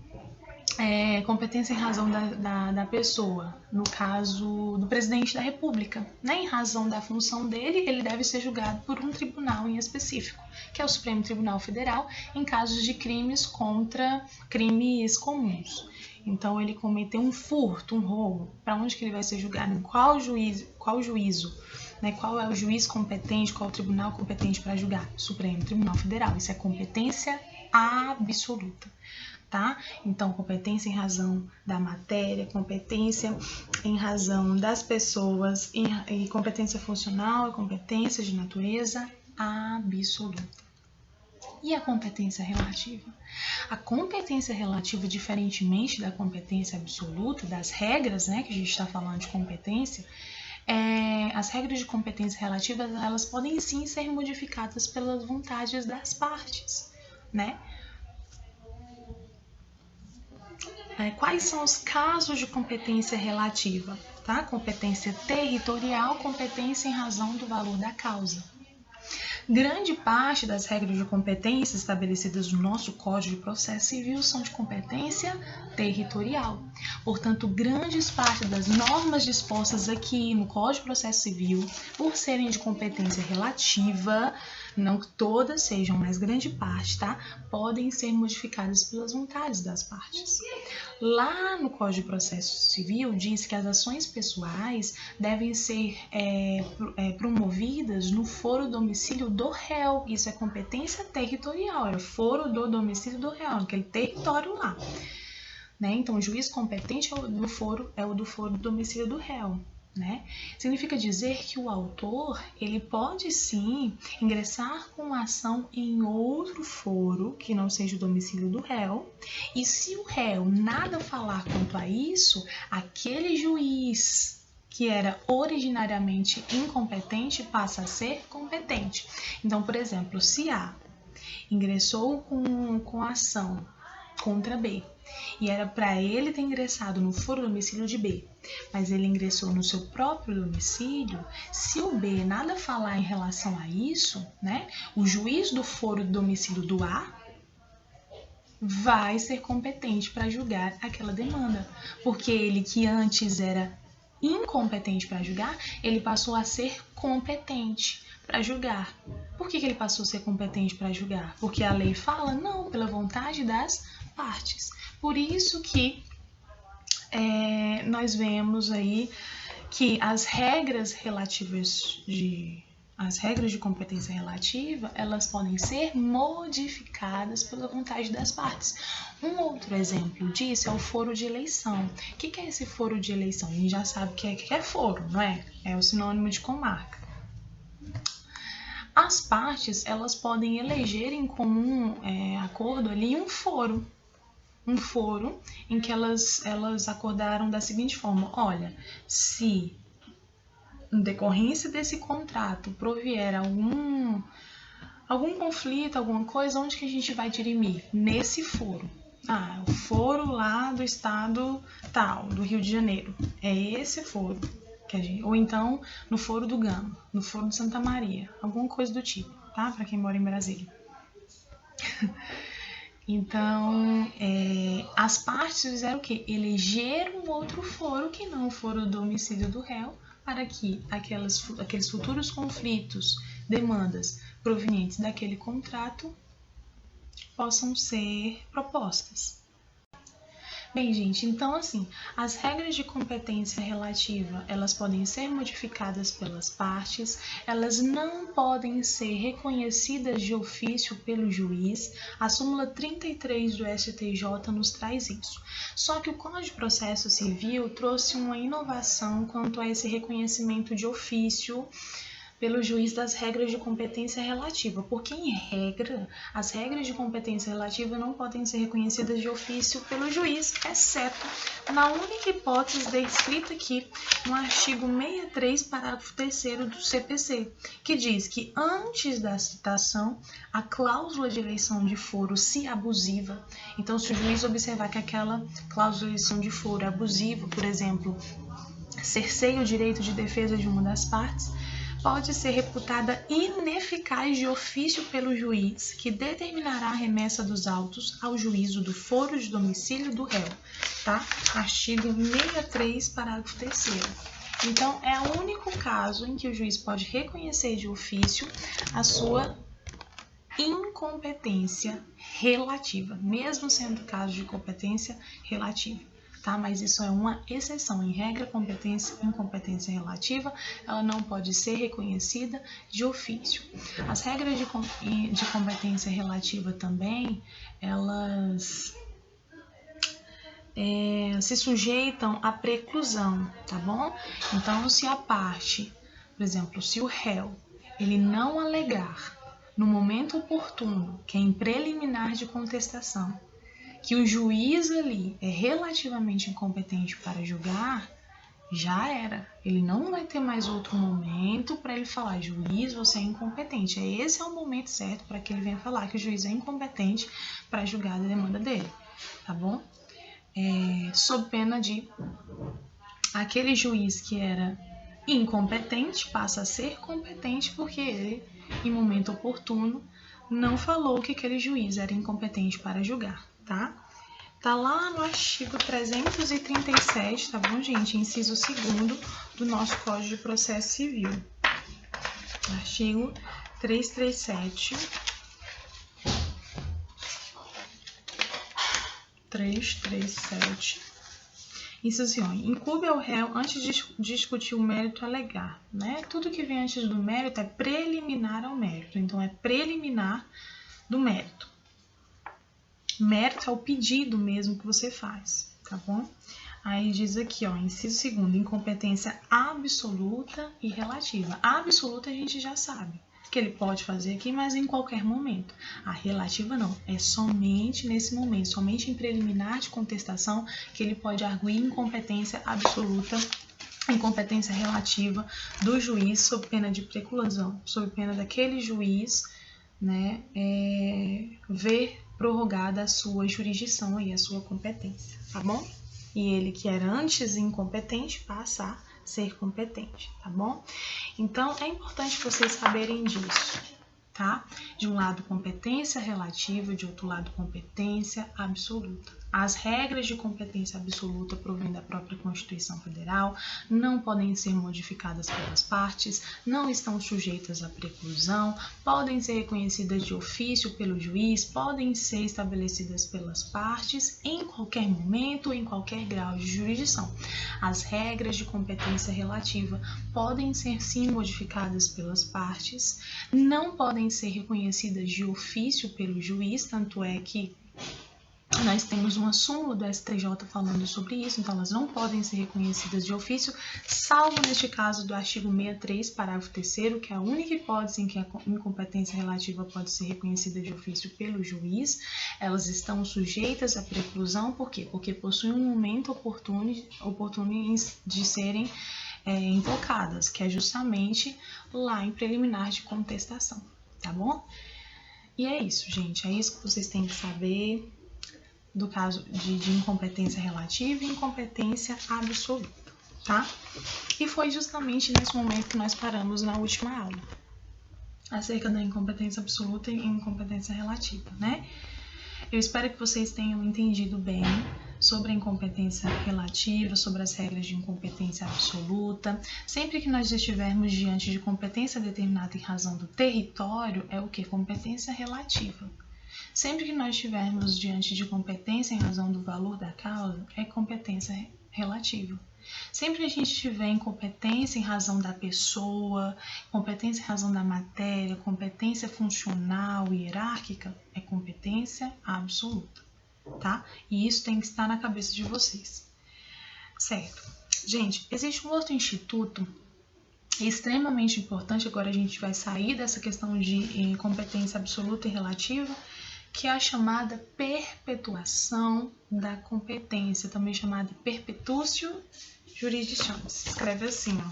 competência em razão da pessoa, no caso do presidente da República, né? Em razão da função dele, ele deve ser julgado por um tribunal em específico, que é o Supremo Tribunal Federal, em casos de crimes comuns. Então, ele cometeu um furto, um roubo, para onde que ele vai ser julgado? Em qual juízo? Né? Qual é o juiz competente, qual é o tribunal competente para julgar? Supremo Tribunal Federal. Isso é competência absoluta. Tá? Então, competência em razão da matéria, competência em razão das pessoas, e competência funcional e competência de natureza absoluta. E a competência relativa? A competência relativa, diferentemente da competência absoluta, das regras, né, que a gente está falando de competência, as regras de competência relativa, elas podem sim ser modificadas pelas vontades das partes, né? Quais são os casos de competência relativa? Tá? Competência territorial, competência em razão do valor da causa. Grande parte das regras de competência estabelecidas no nosso Código de Processo Civil são de competência territorial. Portanto, grandes partes das normas dispostas aqui no Código de Processo Civil, por serem de competência relativa, não que todas sejam, mas grande parte, tá? Podem ser modificadas pelas vontades das partes. Lá no Código de Processo Civil diz que as ações pessoais devem ser promovidas no foro domicílio do réu. Isso é competência territorial, é o foro do domicílio do réu, naquele território lá. Né? Então, o juiz competente é o do foro do domicílio do réu. Né? Significa dizer que o autor ele pode sim ingressar com a ação em outro foro que não seja o domicílio do réu, e se o réu nada falar quanto a isso, aquele juiz que era originariamente incompetente passa a ser competente. Então, por exemplo, se A ingressou com a ação contra B, e era para ele ter ingressado no foro domicílio de B, mas ele ingressou no seu próprio domicílio, se o B nada falar em relação a isso, né, o juiz do foro do domicílio do A vai ser competente para julgar aquela demanda, porque ele que antes era incompetente para julgar, ele passou a ser competente para julgar. Por que ele passou a ser competente para julgar? Porque a lei fala? Não, pela vontade das partes. Por isso que nós vemos aí que as regras relativas as regras de competência relativa, elas podem ser modificadas pela vontade das partes. Um outro exemplo disso é o foro de eleição. O que é esse foro de eleição? A gente já sabe que é foro, não é? É o sinônimo de comarca. As partes, elas podem eleger em comum acordo ali um foro em que elas acordaram da seguinte forma: olha, se em decorrência desse contrato provier algum conflito, alguma coisa, onde que a gente vai dirimir? Nesse foro. O foro lá do estado tal, do Rio de Janeiro. É esse foro. Ou então no foro do Gama, no foro de Santa Maria, alguma coisa do tipo, tá? Para quem mora em Brasília. Então, as partes fizeram o quê? Elegeram outro foro que não o foro do domicílio do réu, para que aqueles futuros conflitos, demandas provenientes daquele contrato possam ser propostas. Bem, gente, então assim, as regras de competência relativa, elas podem ser modificadas pelas partes, elas não podem ser reconhecidas de ofício pelo juiz. A súmula 33 do STJ nos traz isso. Só que o Código de Processo Civil trouxe uma inovação quanto a esse reconhecimento de ofício pelo juiz das regras de competência relativa, porque em regra, as regras de competência relativa não podem ser reconhecidas de ofício pelo juiz, exceto na única hipótese descrita aqui no artigo 63, parágrafo 3º do CPC, que diz que antes da citação, a cláusula de eleição de foro, se abusiva, então se o juiz observar que aquela cláusula de eleição de foro é abusiva, por exemplo, cerceia o direito de defesa de uma das partes, pode ser reputada ineficaz de ofício pelo juiz, que determinará a remessa dos autos ao juízo do foro de domicílio do réu, tá? Artigo 63, parágrafo 3º. Então, é o único caso em que o juiz pode reconhecer de ofício a sua incompetência relativa, mesmo sendo caso de competência relativa. Tá? Mas isso é uma exceção. Em regra, incompetência relativa, ela não pode ser reconhecida de ofício. As regras de competência relativa também, elas se sujeitam à preclusão, tá bom? Então, se a parte, por exemplo, se o réu, ele não alegar no momento oportuno, que é em preliminar de contestação, que o juiz ali é relativamente incompetente para julgar, já era. Ele não vai ter mais outro momento para ele falar: juiz, você é incompetente. Esse é o momento certo para que ele venha falar que o juiz é incompetente para julgar a demanda dele, tá bom? Sob pena de aquele juiz que era incompetente passa a ser competente porque ele, em momento oportuno, não falou que aquele juiz era incompetente para julgar. Tá lá no artigo 337, tá bom, gente? Inciso 2º do nosso Código de Processo Civil. Artigo 337. 337. Inciso 1. Incumbe ao réu, antes de discutir o mérito, alegar, né? Tudo que vem antes do mérito é preliminar ao mérito. Então, é preliminar do mérito. Mérito é o pedido mesmo que você faz, tá bom? Aí diz aqui, inciso 2º, incompetência absoluta e relativa. A absoluta a gente já sabe que ele pode fazer aqui, mas em qualquer momento. A relativa não, é somente nesse momento, somente em preliminar de contestação que ele pode arguir incompetência absoluta, incompetência relativa do juiz sob pena de preclusão, sob pena daquele juiz, né, ver prorrogada a sua jurisdição e a sua competência, tá bom? E ele que era antes incompetente passa a ser competente, tá bom? Então, é importante vocês saberem disso, tá? De um lado, competência relativa, de outro lado, competência absoluta, As regras de competência absoluta provêm da própria Constituição Federal, não podem ser modificadas pelas partes, não estão sujeitas à preclusão, podem ser reconhecidas de ofício pelo juiz, podem ser estabelecidas pelas partes em qualquer momento, em qualquer grau de jurisdição. As regras de competência relativa podem ser sim modificadas pelas partes, não podem ser reconhecidas de ofício pelo juiz, tanto é que nós temos uma súmula do STJ falando sobre isso, então elas não podem ser reconhecidas de ofício, salvo neste caso do artigo 63, parágrafo 3º, que é a única hipótese em que a incompetência relativa pode ser reconhecida de ofício pelo juiz. Elas estão sujeitas à preclusão, por quê? Porque possuem um momento oportuno de serem invocadas, que é justamente lá em preliminar de contestação, tá bom? E é isso, gente, é isso que vocês têm que saber do caso de incompetência relativa e incompetência absoluta, tá? E foi justamente nesse momento que nós paramos na última aula, acerca da incompetência absoluta e incompetência relativa, né? Eu espero que vocês tenham entendido bem sobre a incompetência relativa, sobre as regras de incompetência absoluta. Sempre que nós estivermos diante de competência determinada em razão do território, é o que? Competência relativa. Sempre que nós estivermos diante de competência em razão do valor da causa, é competência relativa. Sempre que a gente tiver incompetência em razão da pessoa, competência em razão da matéria, competência funcional e hierárquica, é competência absoluta, tá? E isso tem que estar na cabeça de vocês, certo? Gente, existe um outro instituto extremamente importante, agora a gente vai sair dessa questão de incompetência absoluta e relativa, que é a chamada perpetuação da competência, também chamada perpetutio jurisdictionis. Escreve assim, ó.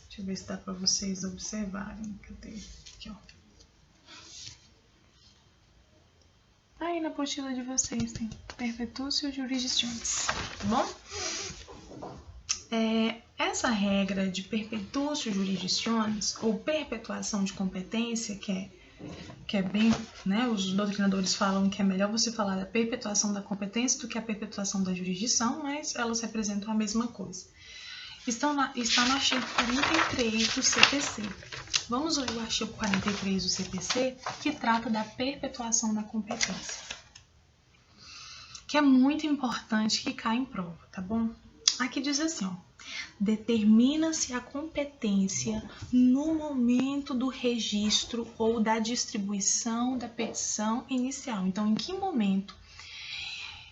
Deixa eu ver se dá para vocês observarem. Cadê? Aqui, ó. Aí na apostila de vocês tem perpetutio jurisdictionis, tá bom? Essa regra de perpetutio jurisdictionis, ou perpetuação de competência, que é bem, né, os doutrinadores falam que é melhor você falar da perpetuação da competência do que a perpetuação da jurisdição, mas elas representam a mesma coisa. Está no artigo 43 do CPC. Vamos ler o artigo 43 do CPC, que trata da perpetuação da competência, que é muito importante que caia em prova, tá bom? Aqui diz assim, ó. Determina-se a competência no momento do registro ou da distribuição da petição inicial. Então, em que momento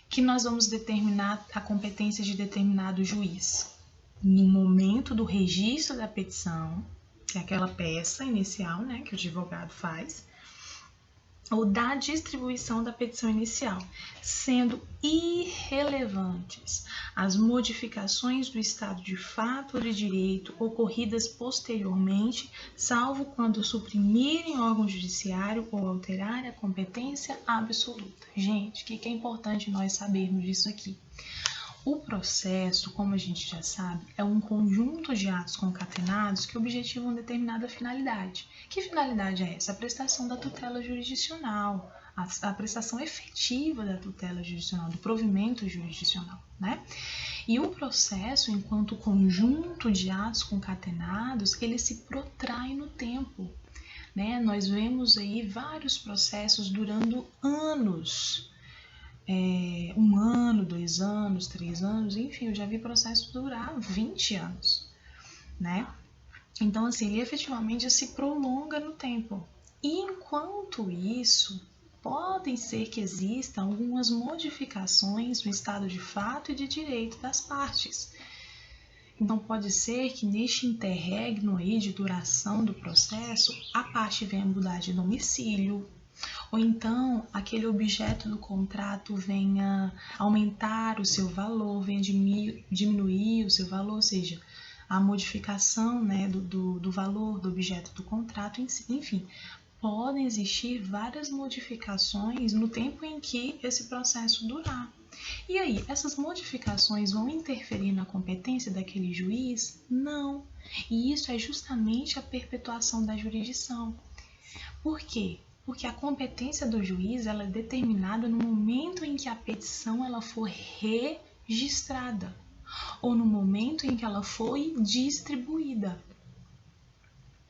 que nós vamos determinar a competência de determinado juiz? No momento do registro da petição, que é aquela peça inicial, né, que o advogado faz, ou da distribuição da petição inicial, sendo irrelevantes as modificações do estado de fato ou de direito ocorridas posteriormente, salvo quando suprimirem órgão judiciário ou alterarem a competência absoluta. Gente, o que é importante nós sabermos disso aqui? O processo, como a gente já sabe, é um conjunto de atos concatenados que objetivam determinada finalidade. Que finalidade é essa? A prestação da tutela jurisdicional, a prestação efetiva da tutela jurisdicional, do provimento jurisdicional, né? E o processo, enquanto conjunto de atos concatenados, ele se protrai no tempo, né? Nós vemos aí vários processos durando anos, 1 ano, 2 anos, 3 anos, enfim, eu já vi processo durar 20 anos, né? Então, assim, ele efetivamente se prolonga no tempo. E enquanto isso, podem ser que existam algumas modificações no estado de fato e de direito das partes. Então, pode ser que neste interregno aí de duração do processo, a parte venha mudar de domicílio, ou então aquele objeto do contrato venha aumentar o seu valor, venha diminuir o seu valor, ou seja, a modificação, né, do valor do objeto do contrato, enfim, podem existir várias modificações no tempo em que esse processo durar. E aí, essas modificações vão interferir na competência daquele juiz? Não. E isso é justamente a perpetuação da jurisdição. Por quê? Porque a competência do juiz ela é determinada no momento em que a petição ela for registrada ou no momento em que ela foi distribuída.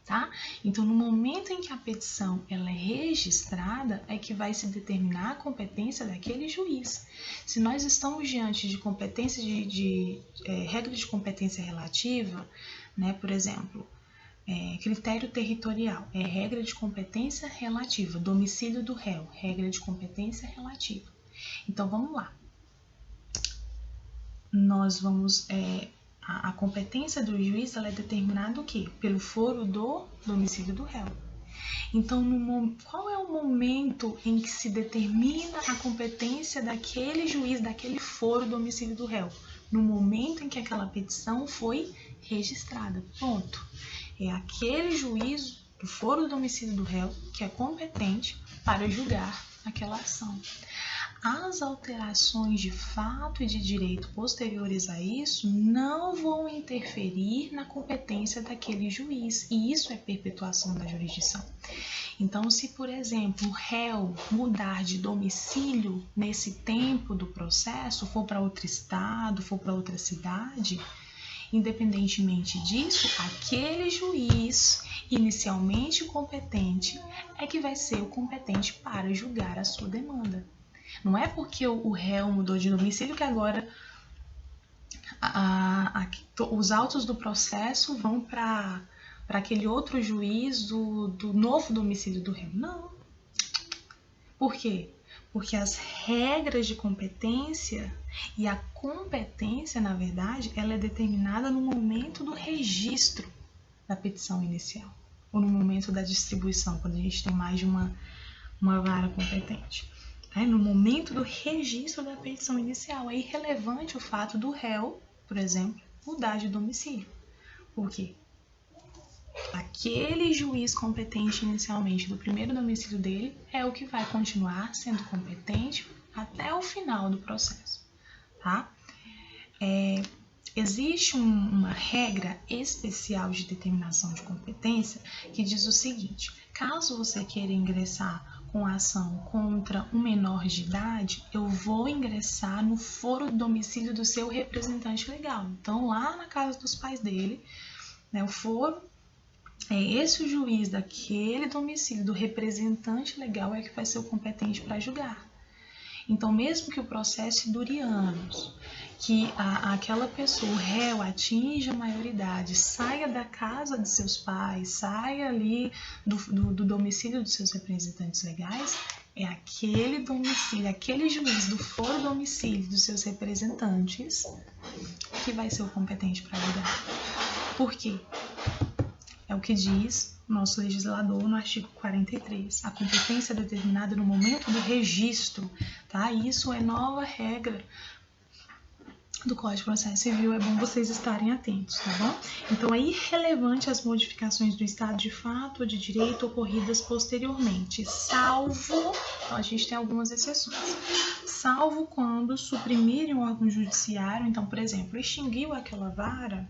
Tá? Então, no momento em que a petição ela é registrada, é que vai se determinar a competência daquele juiz. Se nós estamos diante de competência regra de competência relativa, né, por exemplo, critério territorial, é regra de competência relativa, domicílio do réu, regra de competência relativa. Então, vamos lá. Nós vamos... A competência do juiz ela é determinada o quê? Pelo foro do domicílio do réu. Então, qual é o momento em que se determina a competência daquele juiz, daquele foro do domicílio do réu? No momento em que aquela petição foi registrada. Ponto. É aquele juiz do foro do domicílio do réu que é competente para julgar aquela ação. As alterações de fato e de direito posteriores a isso não vão interferir na competência daquele juiz, e isso é perpetuação da jurisdição. Então, se, por exemplo, o réu mudar de domicílio nesse tempo do processo, for para outro estado, for para outra cidade, independentemente disso, aquele juiz inicialmente competente é que vai ser o competente para julgar a sua demanda. Não é porque o réu mudou de domicílio que agora os autos do processo vão para aquele outro juiz do novo domicílio do réu. Não. Por quê? Porque as regras de competência e a competência, na verdade, ela é determinada no momento do registro da petição inicial ou no momento da distribuição, quando a gente tem mais de uma vara competente. No momento do registro da petição inicial, é irrelevante o fato do réu, por exemplo, mudar de domicílio. Por quê? Aquele juiz competente inicialmente do primeiro domicílio dele é o que vai continuar sendo competente até o final do processo. Tá? Existe uma regra especial de determinação de competência que diz o seguinte: caso você queira ingressar com ação contra um menor de idade, eu vou ingressar no foro do domicílio do seu representante legal. Então, lá na casa dos pais dele, né, o foro é esse o juiz daquele domicílio do representante legal é que vai ser o competente para julgar. Então, mesmo que o processo dure anos, que aquela pessoa, o réu, atinja a maioridade, saia da casa de seus pais, saia ali do domicílio dos seus representantes legais, é aquele domicílio, aquele juiz do foro domicílio dos seus representantes que vai ser o competente para julgar. Por quê? É o que diz o nosso legislador no artigo 43. A competência é determinada no momento do registro, tá? Isso é nova regra do Código de Processo Civil, é bom vocês estarem atentos, tá bom? Então, é irrelevante as modificações do estado de fato ou de direito ocorridas posteriormente, salvo, a gente tem algumas exceções, salvo quando suprimirem o órgão judiciário. Então, por exemplo, extinguiu aquela vara,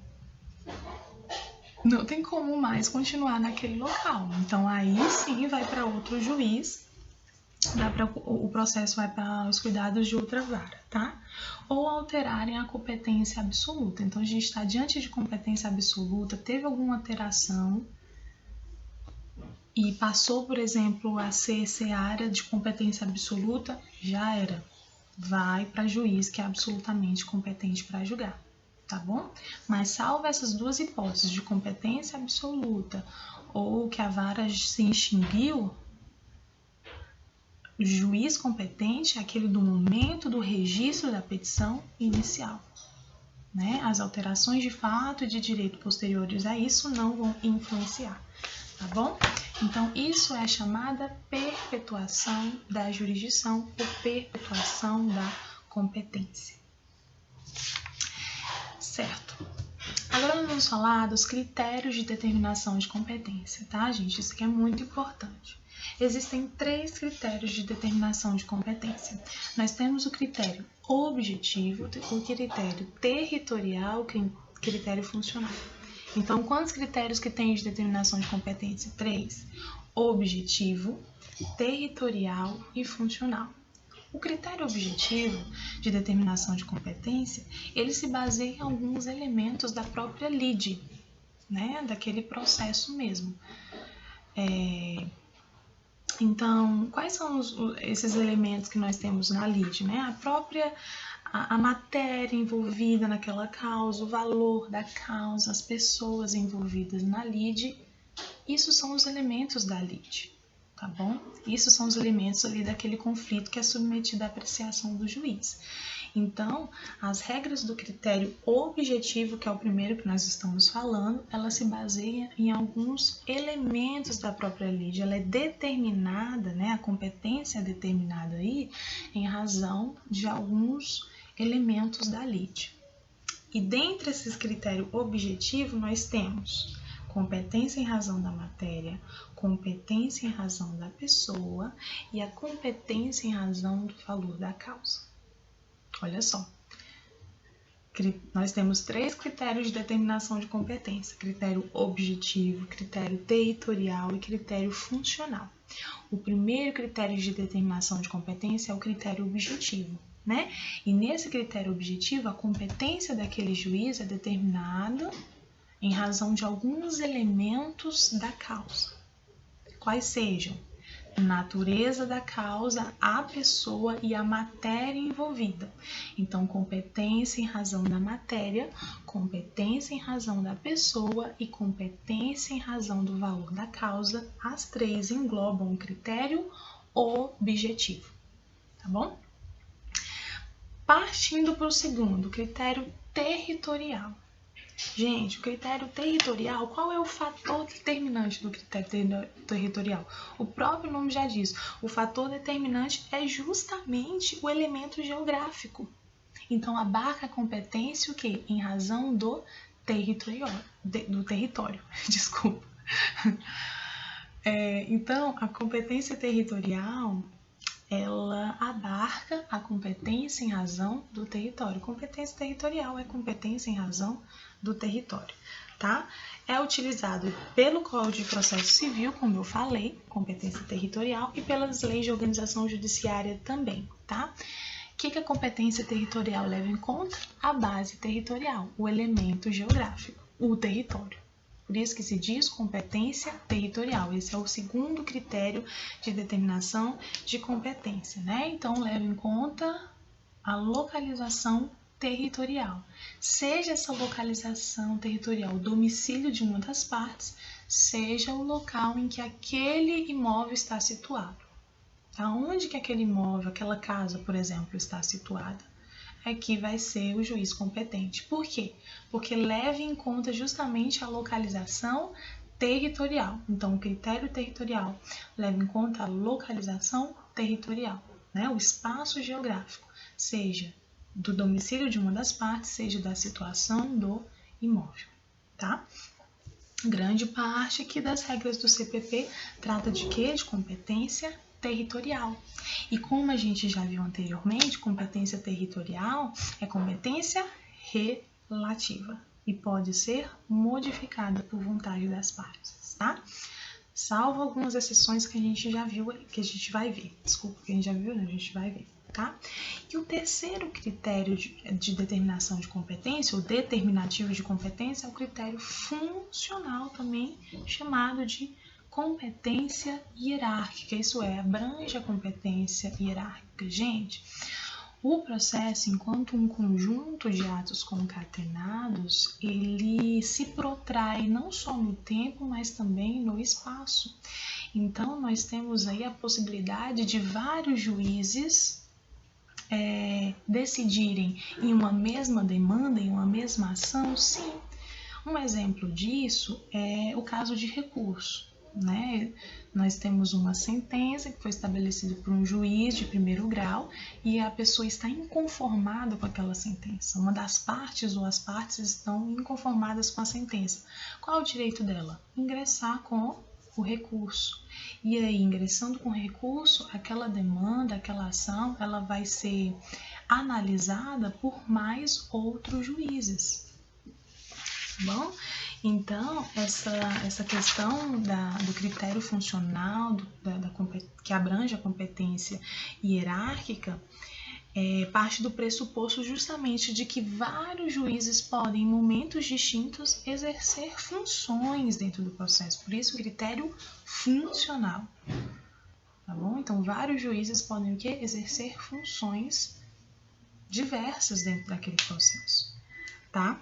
não tem como mais continuar naquele local. Então, aí sim vai para outro juiz, o processo vai para os cuidados de outra vara, tá? Ou alterarem a competência absoluta. Então, a gente está diante de competência absoluta, teve alguma alteração e passou, por exemplo, a ser área de competência absoluta, já era. Vai para juiz que é absolutamente competente para julgar. Tá bom? Mas salvo essas duas hipóteses de competência absoluta ou que a vara se extinguiu, o juiz competente é aquele do momento do registro da petição inicial. Né? As alterações de fato e de direito posteriores a isso não vão influenciar. Tá bom? Então, isso é chamada perpetuação da jurisdição ou perpetuação da competência. Certo. Agora nós vamos falar dos critérios de determinação de competência, tá, gente? Isso aqui é muito importante. Existem 3 critérios de determinação de competência. Nós temos o critério objetivo, o critério territorial e o critério funcional. Então, quantos critérios que tem de determinação de competência? 3. objetivo, territorial e funcional. O critério objetivo de determinação de competência, ele se baseia em alguns elementos da própria lide, né? Daquele processo mesmo. Então, quais são esses elementos que nós temos na lide, né? A própria a matéria envolvida naquela causa, o valor da causa, as pessoas envolvidas na lide, isso são os elementos da lide, tá bom? Isso são os elementos ali daquele conflito que é submetido à apreciação do juiz. Então, as regras do critério objetivo, que é o primeiro que nós estamos falando, ela se baseia em alguns elementos da própria lide. Ela é determinada, né? A competência é determinada aí em razão de alguns elementos da lide. E dentre esses critérios objetivos, nós temos competência em razão da matéria, competência em razão da pessoa e a competência em razão do valor da causa. Olha só, nós temos 3 critérios de determinação de competência: critério objetivo, critério territorial e critério funcional. O primeiro critério de determinação de competência é o critério objetivo, né? E nesse critério objetivo, a competência daquele juiz é determinada em razão de alguns elementos da causa. Quais sejam? Natureza da causa, a pessoa e a matéria envolvida. Então, competência em razão da matéria, competência em razão da pessoa e competência em razão do valor da causa, as 3 englobam o critério objetivo, tá bom? Partindo para o segundo, critério territorial. Gente, o critério territorial, qual é o fator determinante do critério territorial? O próprio nome já diz, o fator determinante é justamente o elemento geográfico. Então, abarca a competência o quê? Em razão do território, desculpa. Então, a competência territorial, ela abarca a competência em razão do território. Competência territorial é competência em razão do território, tá? É utilizado pelo Código de Processo Civil, como eu falei, competência territorial, e pelas leis de organização judiciária também, tá? O que a competência territorial leva em conta? A base territorial, o elemento geográfico, o território. Por isso que se diz competência territorial. Esse é o segundo critério de determinação de competência, né? Então, leva em conta a localização territorial. Seja essa localização territorial o domicílio de uma das partes, seja o local em que aquele imóvel está situado. Aonde que aquele imóvel, aquela casa, por exemplo, está situada? Aqui vai ser o juiz competente. Por quê? Porque leva em conta justamente a localização territorial. Então, o critério territorial leva em conta a localização territorial, né? O espaço geográfico, seja do domicílio de uma das partes, seja da situação do imóvel, tá? Grande parte aqui das regras do CPP trata de quê? De competência territorial. E como a gente já viu anteriormente, competência territorial é competência relativa e pode ser modificada por vontade das partes, tá? Salvo algumas exceções que a gente já viu, que a gente vai ver. Desculpa, que a gente já viu, né? A gente vai ver, tá? E o terceiro critério de determinação de competência, ou determinativo de competência, é o critério funcional, também chamado de competência hierárquica. Isso é, abrange a competência hierárquica. Gente, o processo, enquanto um conjunto de atos concatenados, ele se protrai não só no tempo, mas também no espaço. Então, nós temos aí a possibilidade de vários juízes decidirem em uma mesma demanda, em uma mesma ação, sim. Um exemplo disso é o caso de recurso, né? Nós temos uma sentença que foi estabelecida por um juiz de primeiro grau e a pessoa está inconformada com aquela sentença. Uma das partes ou as partes estão inconformadas com a sentença. Qual é o direito dela? Ingressar com o recurso. E aí, ingressando com recurso, aquela demanda, aquela ação, ela vai ser analisada por mais outros juízes. bom? Então, essa questão do critério funcional, que abrange a competência hierárquica, parte do pressuposto justamente de que vários juízes podem, em momentos distintos, exercer funções dentro do processo. Por isso, o critério funcional. Tá bom? Então, vários juízes podem o quê? Exercer funções diversas dentro daquele processo. Tá?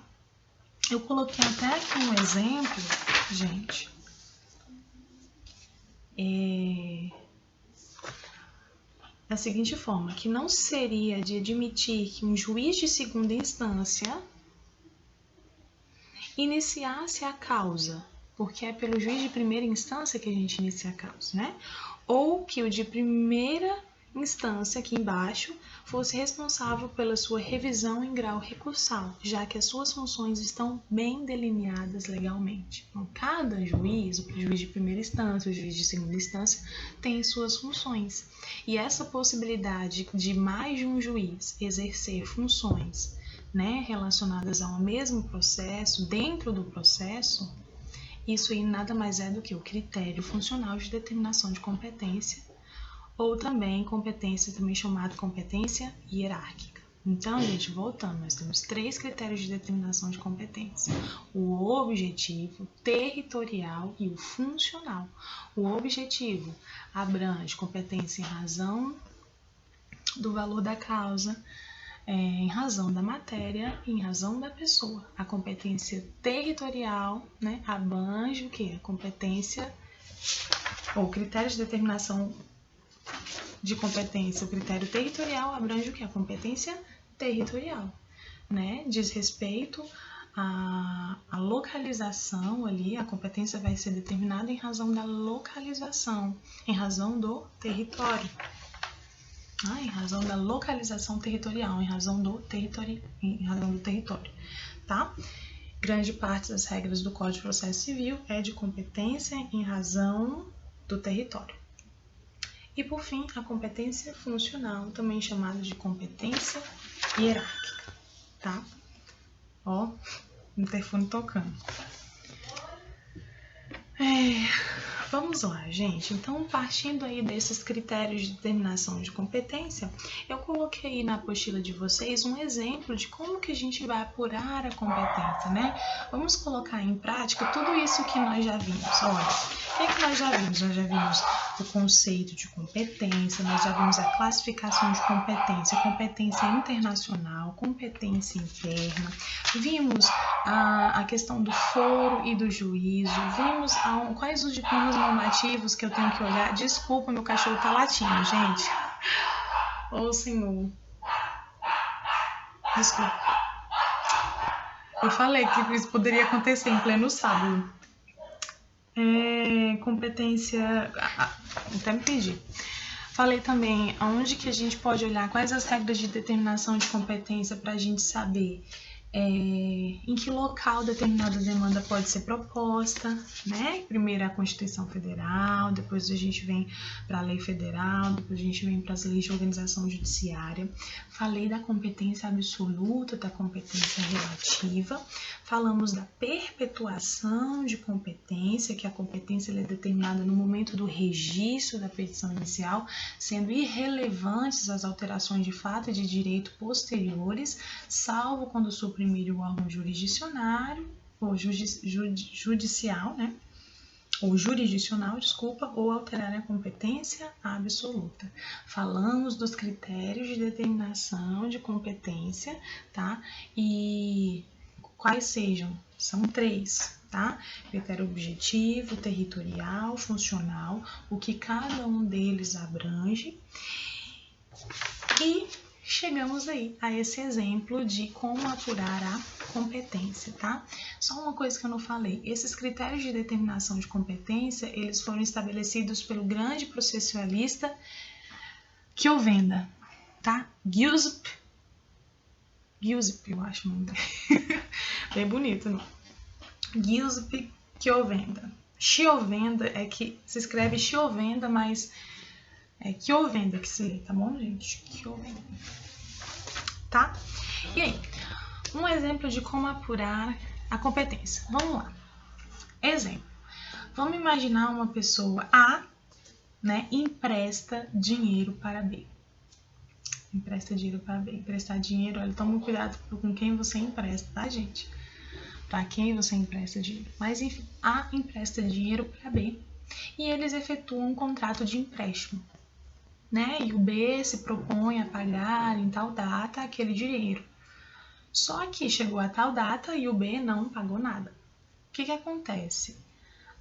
Eu coloquei até aqui um exemplo, gente. Da seguinte forma, que não seria de admitir que um juiz de segunda instância iniciasse a causa, porque é pelo juiz de primeira instância que a gente inicia a causa, né? Ou que o de primeira instância, aqui embaixo, fosse responsável pela sua revisão em grau recursal, já que as suas funções estão bem delineadas legalmente. Então, cada juiz, o juiz de primeira instância, o juiz de segunda instância, tem suas funções. E essa possibilidade de mais de um juiz exercer funções, né, relacionadas ao mesmo processo, dentro do processo, isso aí nada mais é do que o critério funcional de determinação de competência, ou também competência, também chamada competência hierárquica. Então, gente, voltando, nós temos 3 critérios de determinação de competência: o objetivo, territorial e o funcional. O objetivo abrange competência em razão do valor da causa, em razão da matéria e em razão da pessoa. A competência territorial, né, abrange o quê? A competência, ou critério de determinação de competência, o critério territorial abrange o que? A competência territorial, né? Diz respeito à localização ali, a competência vai ser determinada em razão da localização, em razão do território. Em razão da localização territorial, em razão do território, tá? Grande parte das regras do Código de Processo Civil é de competência em razão do território. E, por fim, a competência funcional, também chamada de competência hierárquica, tá? Ó, interfone tocando. Vamos lá, gente. Então, partindo aí desses critérios de determinação de competência, eu coloquei aí na apostila de vocês um exemplo de como que a gente vai apurar a competência, né? Vamos colocar em prática tudo isso que nós já vimos. Olha, o que nós já vimos? Nós já vimos o conceito de competência, nós já vimos a classificação de competência, competência internacional, competência interna, vimos a questão do foro e do juízo, vimos quais os diplomas normativos que eu tenho que olhar. Desculpa, meu cachorro tá latindo, gente. Ô, Senhor. Desculpa. Eu falei que isso poderia acontecer em pleno sábado. Competência... até me perdi. Falei também aonde que a gente pode olhar, quais as regras de determinação de competência para a gente saber em que local determinada demanda pode ser proposta, né? Primeiro a Constituição Federal, depois a gente vem para a Lei Federal, depois a gente vem para as leis de organização judiciária. Falei da competência absoluta, da competência relativa. Falamos da perpetuação de competência, que a competência é determinada no momento do registro da petição inicial, sendo irrelevantes as alterações de fato e de direito posteriores, salvo quando suprimir o órgão jurisdicionário, ou judicial, né? Ou jurisdicional, ou alterar a competência absoluta. Falamos dos critérios de determinação de competência, tá? E quais sejam? São 3, tá? Critério objetivo, territorial, funcional, o que cada um deles abrange. E chegamos aí a esse exemplo de como apurar a competência, tá? Só uma coisa que eu não falei, esses critérios de determinação de competência, eles foram estabelecidos pelo grande processualista Chiovenda, tá? Giuseppe, eu acho muito bem bonito, não? Giuseppe Chiovenda. Chiovenda é que se escreve Chiovenda, mas é Chiovenda que se lê, tá bom, gente? Chiovenda. Tá? E aí, um exemplo de como apurar a competência. Vamos lá. Exemplo. Vamos imaginar uma pessoa A, né, empresta dinheiro para B. Empresta dinheiro para B. Emprestar dinheiro, olha, toma cuidado com quem você empresta, tá, gente? Para quem você empresta dinheiro. Mas, enfim, A empresta dinheiro para B e eles efetuam um contrato de empréstimo, né? E o B se propõe a pagar em tal data aquele dinheiro. Só que chegou a tal data e o B não pagou nada. O que acontece?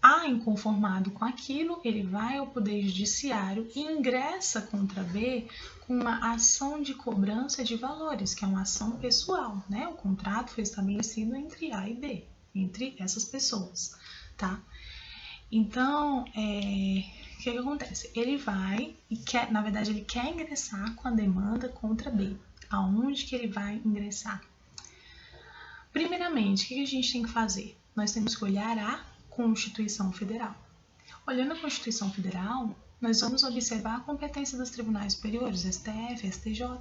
A, inconformado com aquilo, ele vai ao Poder Judiciário e ingressa contra B com uma ação de cobrança de valores, que é uma ação pessoal, né? O contrato foi estabelecido entre A e B, entre essas pessoas, tá? Então, o que acontece? Ele vai e quer, na verdade, ele quer ingressar com a demanda contra B. Aonde que ele vai ingressar? Primeiramente, o que a gente tem que fazer? Nós temos que olhar a Constituição Federal. Olhando a Constituição Federal, nós vamos observar a competência dos tribunais superiores, STF, STJ,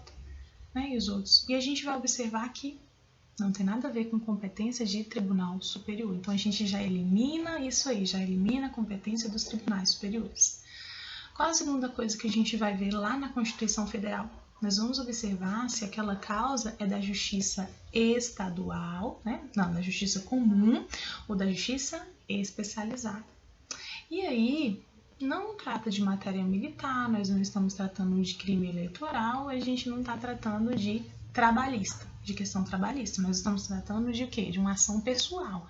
né, e os outros. E a gente vai observar que não tem nada a ver com competência de tribunal superior. Então, a gente já elimina isso aí, já elimina a competência dos tribunais superiores. Qual a segunda coisa que a gente vai ver lá na Constituição Federal? Nós vamos observar se aquela causa é da justiça estadual, né? Não, da justiça comum ou da justiça especializada. E aí, não trata de matéria militar, nós não estamos tratando de crime eleitoral, a gente não está tratando de trabalhista, de questão trabalhista, nós estamos tratando de quê? De uma ação pessoal,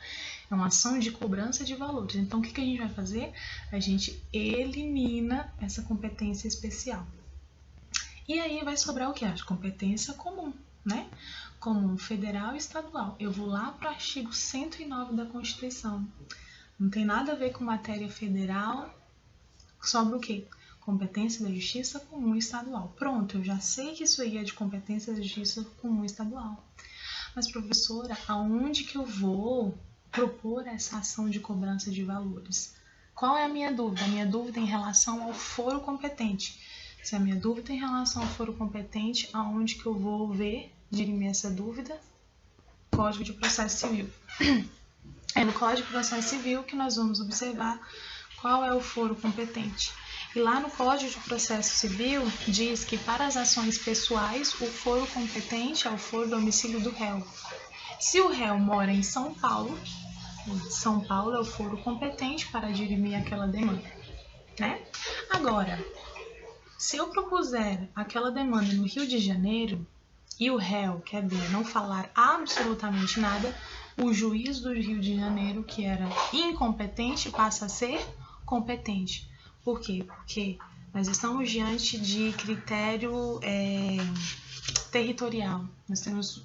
é uma ação de cobrança de valores. Então, o que a gente vai fazer? A gente elimina essa competência especial. E aí vai sobrar o que? A competência comum, né? Comum federal e estadual. Eu vou lá para o artigo 109 da Constituição. Não tem nada a ver com matéria federal, sobra o quê? Competência da Justiça Comum Estadual. Pronto, eu já sei que isso aí é de competência da Justiça Comum Estadual. Mas, professora, aonde que eu vou propor essa ação de cobrança de valores? Qual é a minha dúvida? A minha dúvida é em relação ao foro competente. Se a minha dúvida é em relação ao foro competente, aonde que eu vou ver, dirimir essa dúvida? Código de Processo Civil. É no Código de Processo Civil que nós vamos observar qual é o foro competente. E lá no Código de Processo Civil diz que para as ações pessoais, o foro competente é o foro domicílio do réu. Se o réu mora em São Paulo, São Paulo é o foro competente para dirimir aquela demanda, né? Agora, se eu propuser aquela demanda no Rio de Janeiro e o réu, que é B, não falar absolutamente nada, o juiz do Rio de Janeiro, que era incompetente, passa a ser competente. Por quê? Porque nós estamos diante de critério territorial. Nós temos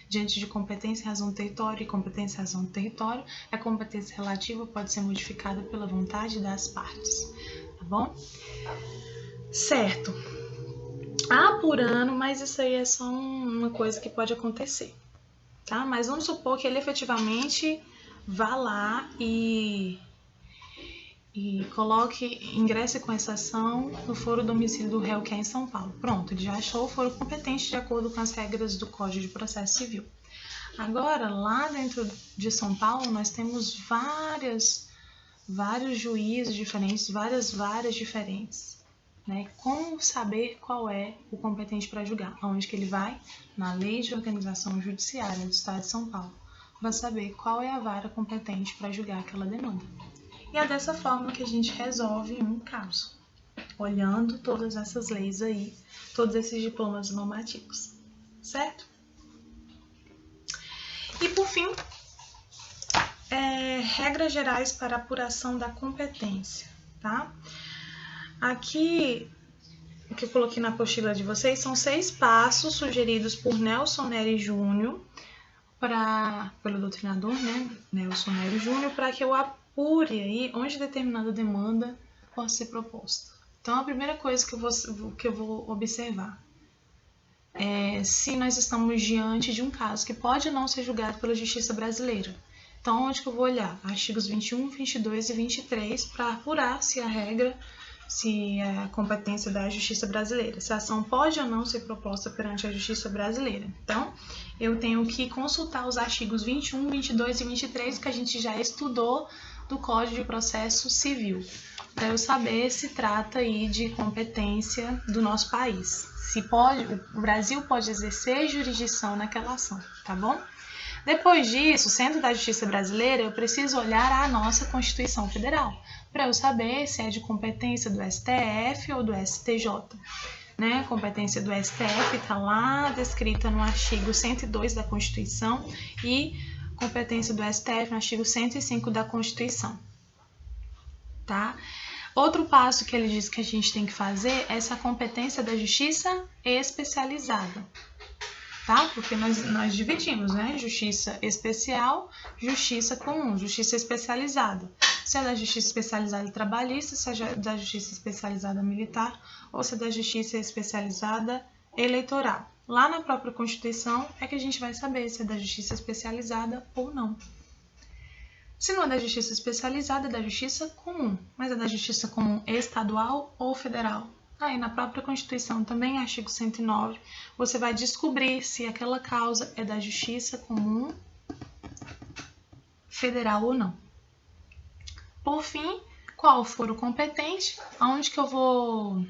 diante de competência, razão do território, e competência, razão do território. A competência relativa pode ser modificada pela vontade das partes. Tá bom? Certo. Apurando, mas isso aí é só uma coisa que pode acontecer. Tá? Mas vamos supor que ele efetivamente vá lá e ingresse com essa ação no foro domicílio do réu, que é em São Paulo. Pronto, ele já achou o foro competente de acordo com as regras do Código de Processo Civil. Agora, lá dentro de São Paulo, nós temos vários juízes diferentes, várias varas diferentes. Né? Como saber qual é o competente para julgar? Aonde que ele vai? Na Lei de Organização Judiciária do Estado de São Paulo. Vai saber qual é a vara competente para julgar aquela demanda. E é dessa forma que a gente resolve um caso, olhando todas essas leis aí, todos esses diplomas normativos, certo? E por fim, regras gerais para apuração da competência, tá? Aqui, o que eu coloquei na apostila de vocês são 6 passos sugeridos por Nelson Nery Júnior, pelo doutrinador, né, Nelson Nery Júnior, para que eu apure aí onde determinada demanda possa ser proposta. Então, a primeira coisa que eu vou observar é se nós estamos diante de um caso que pode não ser julgado pela Justiça Brasileira. Então, onde que eu vou olhar? Artigos 21, 22 e 23 para apurar se a regra se a competência da Justiça Brasileira, se a ação pode ou não ser proposta perante a Justiça Brasileira. Então, eu tenho que consultar os artigos 21, 22 e 23 que a gente já estudou do Código de Processo Civil, para eu saber se trata aí de competência do nosso país. Se pode, o Brasil pode exercer jurisdição naquela ação, tá bom? Depois disso, sendo da Justiça Brasileira, eu preciso olhar a nossa Constituição Federal, para eu saber se é de competência do STF ou do STJ. Né? A competência do STF está lá descrita no artigo 102 da Constituição e competência do STF no artigo 105 da Constituição. Tá? Outro passo que ele diz que a gente tem que fazer é essa competência da Justiça Especializada. Tá? Porque nós dividimos, né? Justiça especial, justiça comum, justiça especializada. Se é da justiça especializada trabalhista, se é da justiça especializada militar ou se é da justiça especializada eleitoral. Lá na própria Constituição é que a gente vai saber se é da justiça especializada ou não. Se não é da justiça especializada, é da justiça comum, mas é da justiça comum estadual ou federal. Aí na própria Constituição, também artigo 109, você vai descobrir se aquela causa é da justiça comum, federal ou não. Por fim, qual o foro competente, aonde que eu vou,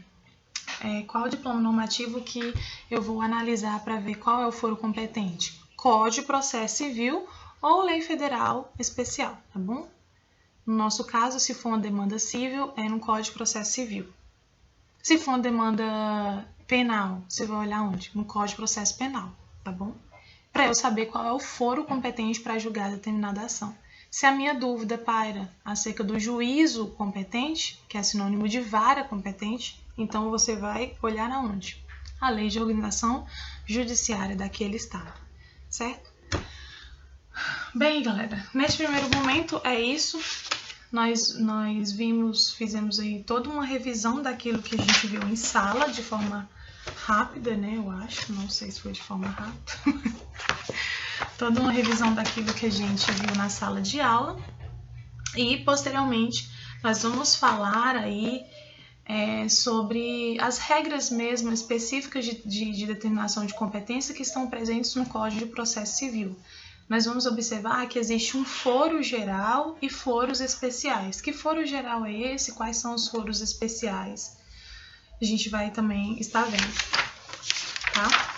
qual o diploma normativo que eu vou analisar para ver qual é o foro competente? Código de Processo Civil ou Lei Federal Especial, tá bom? No nosso caso, se for uma demanda civil, é no Código de Processo Civil. Se for uma demanda penal, você vai olhar onde? No Código de Processo Penal, tá bom? Para eu saber qual é o foro competente para julgar determinada ação. Se a minha dúvida paira acerca do juízo competente, que é sinônimo de vara competente, então você vai olhar aonde? A Lei de Organização Judiciária daquele estado, certo? Bem, galera, nesse primeiro momento é isso. Nós fizemos aí toda uma revisão daquilo que a gente viu em sala de forma rápida, né? Eu acho, não sei se foi de forma rápida. Toda uma revisão daquilo que a gente viu na sala de aula. E, posteriormente, nós vamos falar aí sobre as regras mesmo específicas de determinação de competência que estão presentes no Código de Processo Civil. Nós vamos observar que existe um foro geral e foros especiais. Que foro geral é esse? Quais são os foros especiais? A gente vai também estar vendo, tá?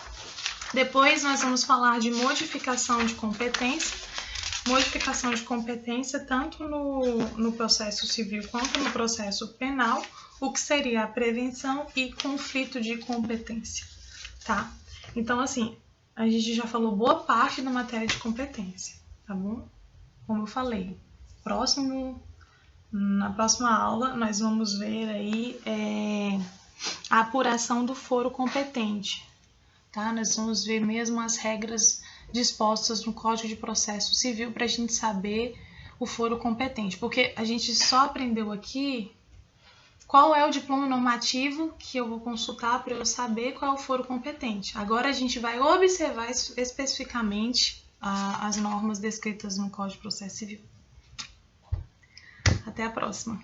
Depois nós vamos falar de modificação de competência. Modificação de competência tanto no processo civil quanto no processo penal, o que seria a prevenção e conflito de competência, tá? Então, assim, a gente já falou boa parte da matéria de competência, tá bom? Como eu falei, na próxima aula nós vamos ver aí a apuração do foro competente, tá? Nós vamos ver mesmo as regras dispostas no Código de Processo Civil para a gente saber o foro competente, porque a gente só aprendeu aqui qual é o diploma normativo que eu vou consultar para eu saber qual é o foro competente. Agora a gente vai observar especificamente as normas descritas no Código de Processo Civil. Até a próxima!